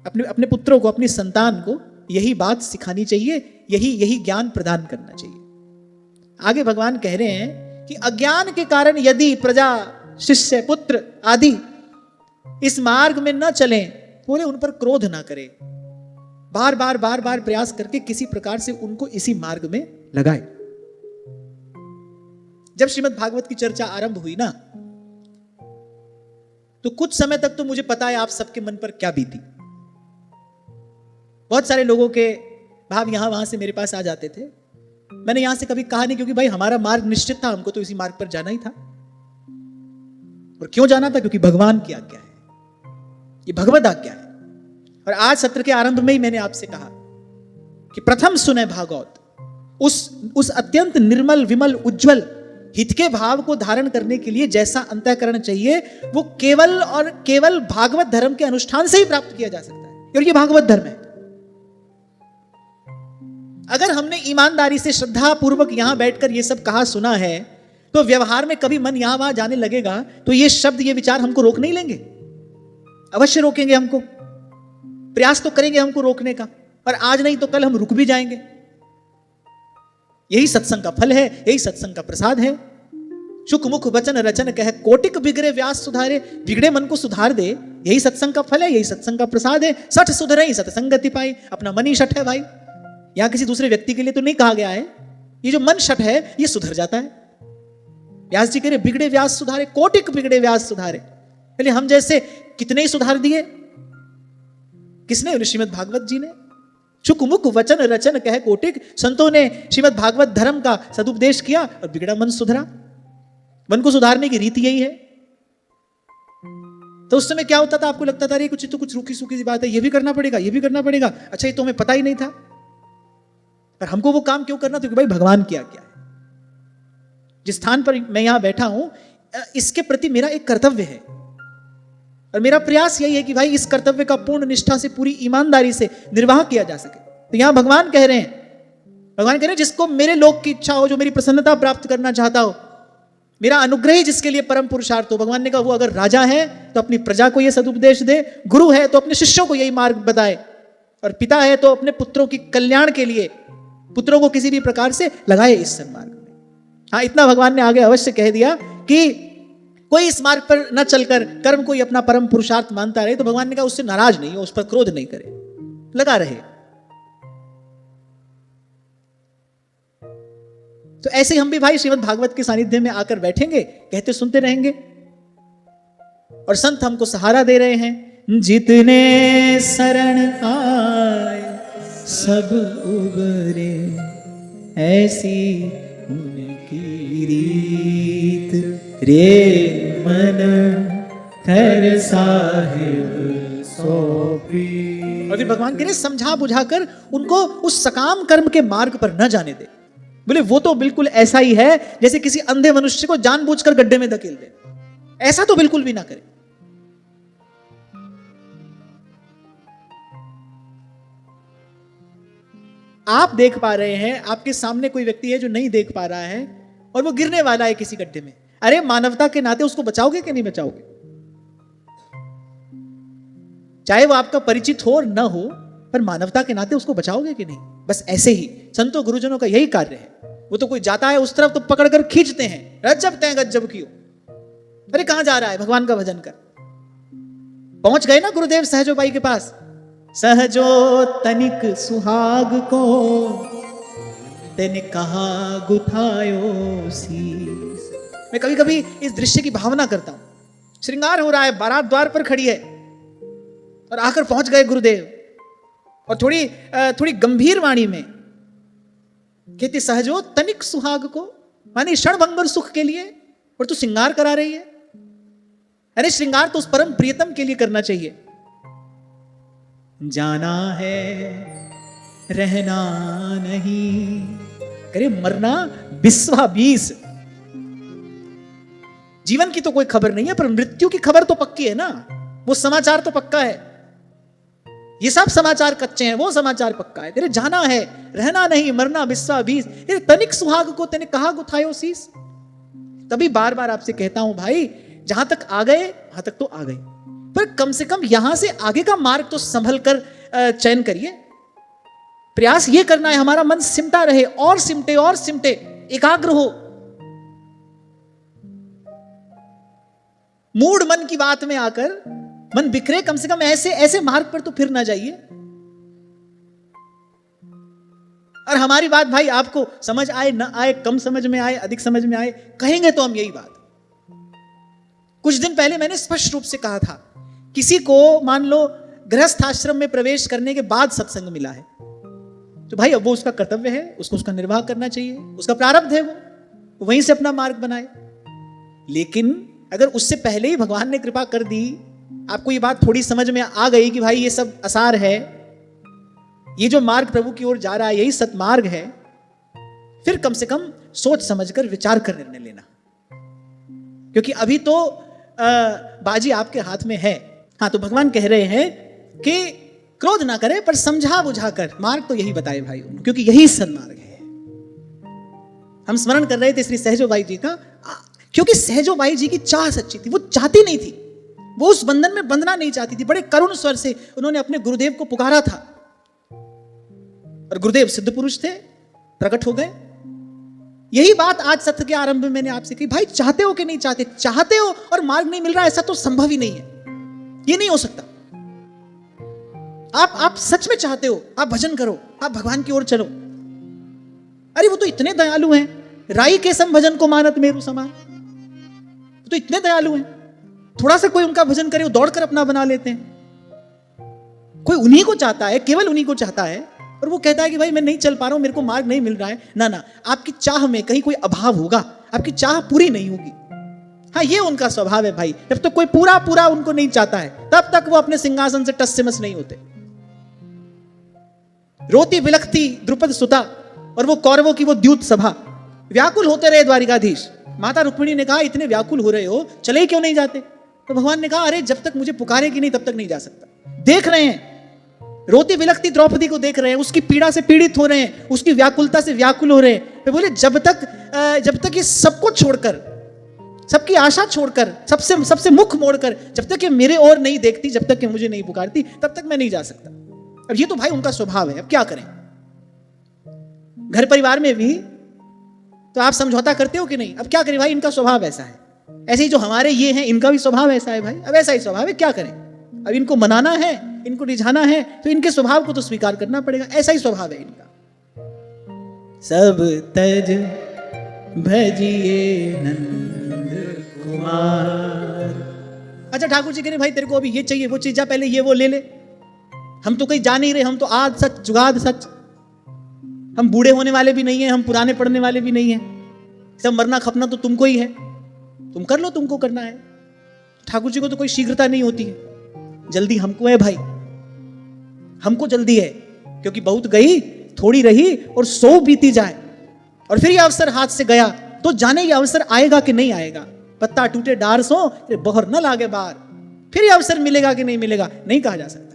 अपने पुत्रों को, अपनी संतान को यही बात सिखानी चाहिए, यही ज्ञान प्रदान करना चाहिए। आगे भगवान कह रहे हैं कि अज्ञान के कारण यदि प्रजा, शिष्य, पुत्र आदि इस मार्ग में न चलें, बोले उन पर क्रोध ना करे। बार बार बार बार प्रयास करके किसी प्रकार से उनको इसी मार्ग में लगाए। जब श्रीमद् भागवत की चर्चा आरंभ हुई ना, तो कुछ समय तक तो मुझे पता है आप सबके मन पर क्या बीती। बहुत सारे लोगों के भाव यहां वहां से मेरे पास आ जाते थे। मैंने यहां से कभी कहा नहीं, क्योंकि भाई हमारा मार्ग निश्चित था, हमको तो इसी मार्ग पर जाना ही था। और क्यों जाना था? क्योंकि भगवान की आज्ञा है, ये भगवत आज्ञा है। और आज सत्र के आरंभ में ही मैंने आपसे कहा कि प्रथम सुने भागवत, उस अत्यंत निर्मल विमल उज्जवल हित के भाव को धारण करने के लिए जैसा अंतःकरण चाहिए, वो केवल और केवल भागवत धर्म के अनुष्ठान से ही प्राप्त किया जा सकता है। और ये भागवत धर्म है। अगर हमने ईमानदारी से श्रद्धा पूर्वक यहां बैठकर ये सब कहा सुना है, तो व्यवहार में कभी मन यहां वहां जाने लगेगा तो ये शब्द ये विचार हमको रोक नहीं लेंगे, अवश्य रोकेंगे हमको। प्रयास तो करेंगे हमको रोकने का, और आज नहीं तो कल हम रुक भी जाएंगे। यही सत्संग का फल है, यही सत्संग का प्रसाद है। सुख मुख वचन रचन कह कोटिक बिगड़े व्यास सुधारे, बिगड़े मन को सुधार दे, यही सत्संग का फल है, यही सत्संग का प्रसाद है। सठ सुधरे सत्संगति पाई, अपना मन ही सठ है भाई। यहां किसी दूसरे व्यक्ति के लिए तो नहीं कहा गया है। ये जो मन सठ है ये सुधर जाता है। व्यास जी कह रहे बिगड़े व्यास सुधारे, कोटिक बिगड़े व्यास सुधारे। पहले हम जैसे कितने ही सुधार दिए, किसने? श्रीमद् भागवत जी ने। सुख मुख वचन रचन कह कोटिक, संतों ने श्रीमद् भागवत धर्म का सदुपदेश किया और बिगड़ा मन सुधरा। मन को सुधारने की रीति यही है। तो उस समय क्या होता था? आपको लगता था अरे कुछ रूखी सूखी सी बात है, ये भी करना पड़ेगा, ये भी करना पड़ेगा। अच्छा, ये तो हमें पता ही नहीं था। पर हमको वो काम क्यों करना था? क्योंकि भाई भगवान की आज्ञा है। जिस स्थान पर मैं यहां बैठा हूं, इसके प्रति मेरा एक कर्तव्य है, और मेरा प्रयास यही है कि भाई इस कर्तव्य का पूर्ण निष्ठा से, पूरी ईमानदारी से निर्वाह किया जा सके। तो यहां भगवान कह रहे हैं जिसको मेरे लोक की इच्छा हो, जो मेरी प्रसन्नता प्राप्त करना चाहता हो, मेरा अनुग्रह ही जिसके लिए परम पुरुषार्थ हो। भगवान ने कहा वो अगर राजा है तो अपनी प्रजा को यह सदुपदेश दे, गुरु है तो अपने शिष्यों को यही मार्ग बताए, और पिता है तो अपने पुत्रों की कल्याण के लिए पुत्रों को किसी भी प्रकार से लगाए इस सन्मार्ग में। हाँ, इतना भगवान ने आगे अवश्य कह दिया कि कोई इस मार्ग पर न चलकर कर्म को ही अपना परम पुरुषार्थ मानता रहे, तो भगवान ने कहा उससे नाराज नहीं हो, उस पर क्रोध नहीं करे, लगा रहे। तो ऐसे हम भी भाई श्रीमद् भागवत के सानिध्य में आकर बैठेंगे, कहते सुनते रहेंगे, और संत हमको सहारा दे रहे हैं। जितने शरण आए सब उबरे, ऐसी उनकी रीत रे मन कर साहिब सोपी। और फिर भगवान कह रहे समझा बुझाकर उनको उस सकाम कर्म के मार्ग पर न जाने दे। बोले वो तो बिल्कुल ऐसा ही है जैसे किसी अंधे मनुष्य को जानबूझकर गड्ढे में धकेल दे, ऐसा तो बिल्कुल भी ना करे। आप देख पा रहे हैं, आपके सामने कोई व्यक्ति है जो नहीं देख पा रहा है और वो गिरने वाला है किसी गड्ढे में। अरे मानवता के नाते उसको बचाओगे कि नहीं बचाओगे? चाहे वो आपका परिचित हो और न हो, पर मानवता के नाते उसको बचाओगे कि नहीं? बस ऐसे ही संतों गुरुजनों का यही कार्य है। वो तो कोई जाता है उस तरफ तो पकड़कर खींचते हैं, रज्जब तय गज्जब कियो। अरे कहां जा रहा है? भगवान का भजन कर। पहुंच गए ना गुरुदेव सहजो बाई के पास। सहजो तनिक सुहाग को तेने कहा गुथायो शीस। मैं कभी कभी इस दृश्य की भावना करता हूं। श्रृंगार हो रहा है, बारात द्वार पर खड़ी है और आकर पहुंच गए गुरुदेव, और थोड़ी गंभीर वाणी में कहते सहजो तनिक सुहाग को, माने क्षणभंगुर सुख के लिए, और तू श्रृंगार करा रही है। अरे श्रृंगार तो उस परम प्रियतम के लिए करना चाहिए। जाना है रहना नहीं, करे मरना बिस्वा 20। जीवन की तो कोई खबर नहीं है, पर मृत्यु की खबर तो पक्की है ना। वो समाचार तो पक्का है। ये सब समाचार कच्चे हैं, वो समाचार पक्का है। तेरे जाना है रहना नहीं, मरना बिस्वा 20। तनिक सुहाग को तेने कहा गुथायो शीस। तभी बार बार आपसे कहता हूं भाई, जहां तक आ गए वहां तक तो आ गए, पर कम से कम यहां से आगे का मार्ग तो संभल कर चयन करिए। प्रयास ये करना है हमारा मन सिमटा रहे, और सिमटे, एकाग्र हो। मूड मन की बात में आकर मन बिखरे, कम से कम ऐसे मार्ग पर तो फिर ना जाइए। और हमारी बात भाई आपको समझ आए ना आए, कम समझ में आए, अधिक समझ में आए, कहेंगे तो हम यही बात। कुछ दिन पहले मैंने स्पष्ट रूप से कहा था, किसी को मान लो गृहस्थ आश्रम में प्रवेश करने के बाद सत्संग मिला है, तो भाई अब वो उसका कर्तव्य है, उसको उसका निर्वाह करना चाहिए, उसका प्रारब्ध है, वो वहीं से अपना मार्ग बनाए। लेकिन अगर उससे पहले ही भगवान ने कृपा कर दी, आपको ये बात थोड़ी समझ में आ गई कि भाई ये सब आसार है, ये जो मार्ग प्रभु की ओर जा रहा है यही सतमार्ग है, फिर कम से कम सोच समझकर विचार कर निर्णय लेना, क्योंकि अभी तो बाजी आपके हाथ में है। हाँ, तो भगवान कह रहे हैं कि क्रोध ना करे पर समझा बुझा कर मार्ग तो यही बताए भाई, क्योंकि यही सन्मार्ग है। हम स्मरण कर रहे थे श्री सहजोबाई जी का, क्योंकि सहजोबाई जी की चाह सच्ची थी, वो चाहती नहीं थी, वो उस बंधन में बंधना नहीं चाहती थी। बड़े करुण स्वर से उन्होंने अपने गुरुदेव को पुकारा था, और गुरुदेव सिद्ध पुरुष थे, प्रकट हो गए। यही बात आज सत्र के आरंभ में मैंने आपसे कही, भाई चाहते हो कि नहीं चाहते, चाहते हो और मार्ग नहीं मिल रहा, ऐसा तो संभव ही नहीं है, ये नहीं हो सकता। आप सच में चाहते हो, आप भजन करो, आप भगवान की ओर चलो। अरे वो तो इतने दयालु हैं, राई के सम भजन को मानत मेरु समान, तो इतने दयालु हैं, थोड़ा सा कोई उनका भजन करे वो दौड़कर अपना बना लेते हैं। कोई उन्हीं को चाहता है, केवल उन्हीं को चाहता है, और वो कहता है कि भाई मैं नहीं चल पा रहा हूं, मेरे को मार्ग नहीं मिल रहा है। ना ना, आपकी चाह में कहीं कोई अभाव होगा, आपकी चाह पूरी नहीं होगी। हाँ, ये उनका स्वभाव है भाई, जब तक कोई पूरा पूरा उनको नहीं चाहता है तब तक वो अपने सिंहासन से टस से मस नहीं होते। रोती बिलखती द्रुपद सुता, और वो कौरवों की वो द्यूत सभा, व्याकुल होते रहे द्वारिकाधीश। माता रुक्मिणी ने कहा इतने व्याकुल हो रहे हो, चले क्यों नहीं जाते? तो भगवान ने कहा अरे जब तक मुझे पुकारेगी नहीं तब तक नहीं जा सकता। देख रहे हैं, रोती बिलखती द्रौपदी को देख रहे हैं, उसकी पीड़ा से पीड़ित हो रहे हैं, उसकी व्याकुलता से व्याकुल हो रहे हैं। वे बोले जब तक ये सबको छोड़कर, सबकी आशा छोड़कर, सबसे मुख मोड़कर, जब तक ये मेरे ओर नहीं देखती, जब तक ये मुझे नहीं पुकारती, तब तक मैं नहीं जा सकता। अब ये तो भाई उनका स्वभाव है, अब क्या करें? घर परिवार में भी तो आप समझौता करते हो कि नहीं? अब क्या करें भाई, इनका स्वभाव ऐसा है। ऐसे ही जो हमारे ये हैं, इनका भी स्वभाव ऐसा है भाई, अब ऐसा ही स्वभाव है, क्या करें? अब इनको मनाना है, इनको रिझाना है, तो इनके स्वभाव को तो स्वीकार करना पड़ेगा, ऐसा ही स्वभाव है इनका। सब तज भजिए नंद कुमार। अच्छा, ठाकुर जी कह रहे भाई तेरे को अभी ये चाहिए, वो चीज, जा पहले ये वो ले ले। हम तो कहीं जा नहीं रहे, हम तो आद सच जुगाद सच, हम बूढ़े होने वाले भी नहीं है, हम पुराने पढ़ने वाले भी नहीं है, सब मरना खपना तो तुमको ही है, तुम कर लो, तुमको करना है। ठाकुर जी को तो कोई शीघ्रता नहीं होती है, जल्दी हमको है भाई, हमको जल्दी है, क्योंकि बहुत गई थोड़ी रही और 100 बीती जाए, और फिर ये अवसर हाथ से गया तो जाने ये अवसर आएगा कि नहीं आएगा। पत्ता टूटे डार सो बहर न लागे बार, फिर ये अवसर मिलेगा कि नहीं मिलेगा नहीं कहा जा सकता है।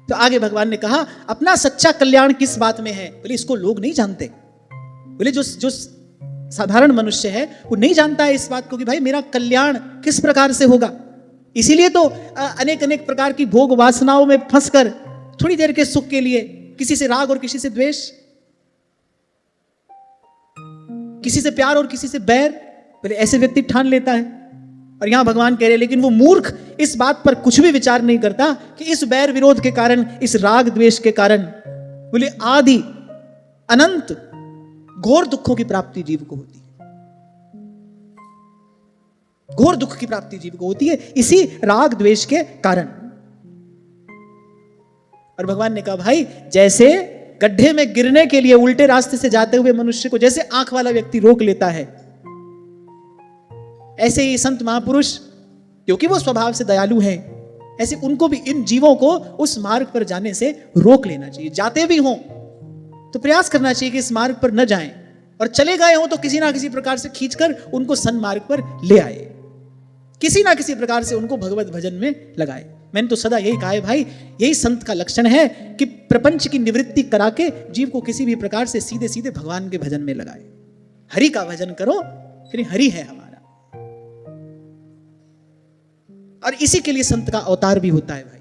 तो आगे भगवान ने कहा अपना सच्चा कल्याण किस बात में है? बोले इसको लोग नहीं जानते। बोले जो साधारण मनुष्य है वो नहीं जानता है इस बात को कि भाई मेरा कल्याण किस प्रकार से होगा। इसीलिए तो अनेक अनेक प्रकार की भोग वासनाओं में फंसकर थोड़ी देर के सुख के लिए किसी से राग और किसी से द्वेष, किसी से प्यार और किसी से बैर, बोले ऐसे व्यक्ति ठान लेता है। और यहां भगवान कह रहे लेकिन वो मूर्ख इस बात पर कुछ भी विचार नहीं करता कि इस बैर विरोध के कारण, इस राग द्वेष के कारण, बोले आदि अनंत घोर दुखों की प्राप्ति जीव को होती है। घोर दुख की प्राप्ति जीव को होती है इसी राग द्वेष के कारण। और भगवान ने कहा भाई जैसे गड्ढे में गिरने के लिए उल्टे रास्ते से जाते हुए मनुष्य को जैसे आंख वाला व्यक्ति रोक लेता है, ऐसे ही संत महापुरुष क्योंकि वो स्वभाव से दयालु हैं, ऐसे उनको भी इन जीवों को उस मार्ग पर जाने से रोक लेना चाहिए। जाते भी हों तो प्रयास करना चाहिए कि इस मार्ग पर न जाएं, और चले गए हों तो किसी ना किसी प्रकार से खींचकर उनको सन्मार्ग पर ले आए, किसी ना किसी प्रकार से उनको भगवत भजन में लगाए। मैंने तो सदा यही कहा है भाई, यही संत का लक्षण है कि प्रपंच की निवृत्ति करा के जीव को किसी भी प्रकार से सीधे सीधे भगवान के भजन में लगाए। हरि का भजन करो, फिर हरि है हमारा। और इसी के लिए संत का अवतार भी होता है भाई।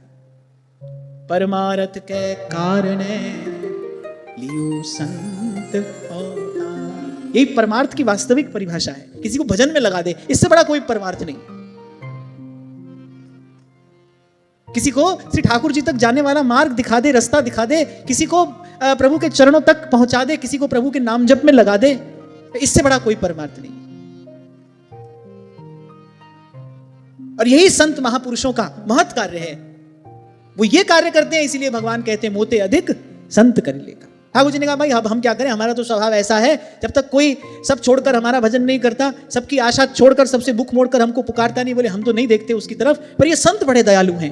परमारथ के कारण लियो संत अवतार, यही परमार्थ की वास्तविक परिभाषा है। किसी को भजन में लगा दे, इससे बड़ा कोई परमार्थ नहीं। किसी को श्री ठाकुर जी तक जाने वाला मार्ग दिखा दे, रास्ता दिखा दे, किसी को प्रभु के चरणों तक पहुंचा दे, किसी को प्रभु के नाम जप में लगा दे, इससे बड़ा कोई परमार्थ नहीं। और यही संत महापुरुषों का महत् कार्य है। वो ये कार्य करते हैं, इसीलिए भगवान कहते हैं मोते अधिक संत कर लेगा। ठाकुर जी ने कहा भाई अब हम क्या करें, हमारा तो स्वभाव ऐसा है, जब तक कोई सब छोड़कर हमारा भजन नहीं करता, सबकी आशा छोड़कर, सबसे मुख मोड़कर हमको पुकारता नहीं, बोले हम तो नहीं देखते उसकी तरफ। पर ये संत बड़े दयालु हैं।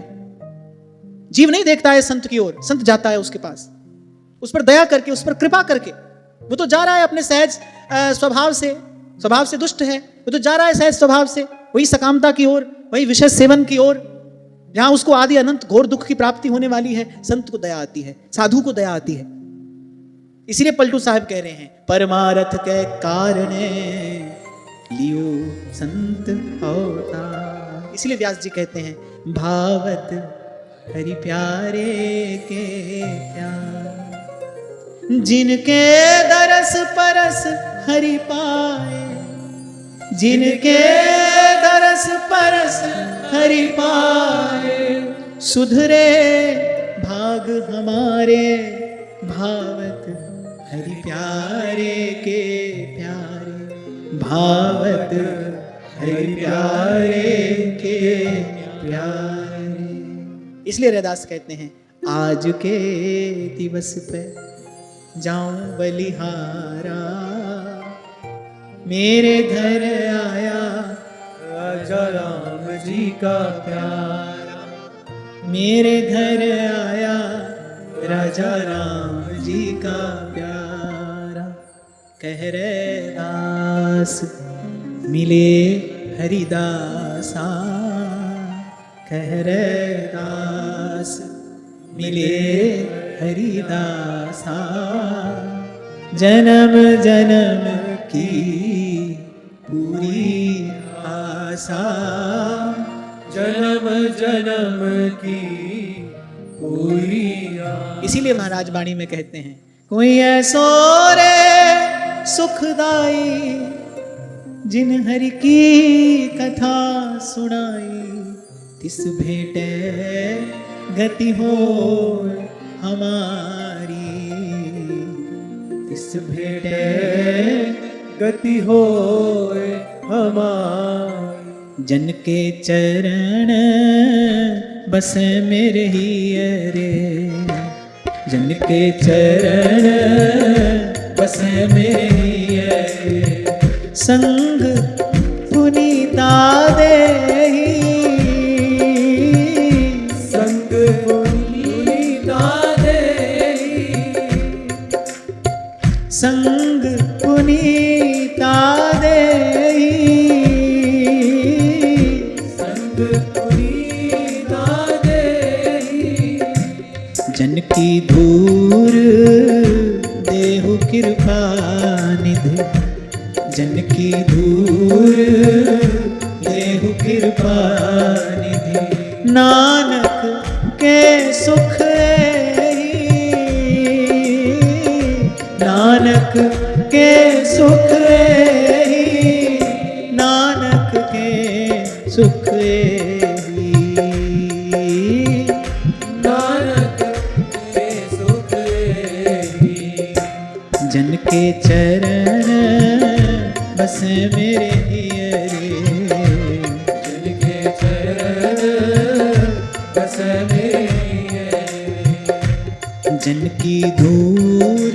जीव नहीं देखता है संत की ओर, संत जाता है उसके पास, उस पर दया करके, उस पर कृपा करके। वो तो जा रहा है अपने सहज स्वभाव से दुष्ट है, वो तो जा रहा है सहज स्वभाव से वही सकामता की ओर, वही विषय सेवन की ओर, जहां उसको आदि अनंत घोर दुख की प्राप्ति होने वाली है। संत को दया आती है, साधु को दया आती है। इसीलिए पलटू साहब कह रहे हैं, परमारथ के कारण लियो संत अवतार। इसलिए व्यास जी कहते हैं, भावत हरि प्यारे के प्यार, जिनके दरस परस हरि पाए, जिनके दरस परस हरि पाए, सुधरे भाग हमारे, भावत हरि प्यारे के प्यारे, भावत हरि प्यारे के प्यारे। इसलिए रैदास कहते हैं, आज के दिवस पे जाऊं बलिहारा, मेरे घर आया राजा राम जी का प्यारा, मेरे घर आया राजा राम जी का प्यारा। कह रैदास मिले हरिदासा, कह रैदास मिले हरिदासा, जन्म जन्म की पूरी आशा, जन्म जन्म की पूरी आशा। इसीलिए महाराज वाणी में कहते हैं, कोई ऐसो रे सुखदाई, जिन हरि की कथा सुनाई, तिस भेटे गति हो हमारी, तिस भेटे गति हो हमारी। जन के चरण बस मेरे ही रे, जन के चरण बस मेरे ही रे, संग पुनीता दे, संग पुनीता दे, संग पुनीता दे, संग पुनीता दे। जन की धूर देहु कृपा निधि, जन की धूर देहु कृपा निधि, नानक के सुख नानक के सुख, नानक के सुख, नानक के सुख। जन के चरण बस मेरे रे, जन के चरण बस मेरे, जन की धूर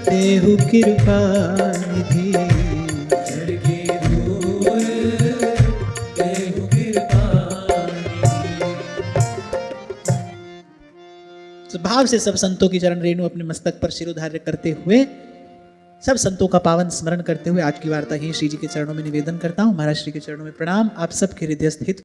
देहु कृपा निधि, जन की धूर देहु कृपा निधि। तो भाव से सब संतों की चरण रेणु अपने मस्तक पर शिरोधार्य करते हुए, सब संतों का पावन स्मरण करते हुए आज की वार्ता ही श्री जी के चरणों में निवेदन करता हूँ। महाराज श्री के चरणों में प्रणाम। आप सबके हृदय स्थित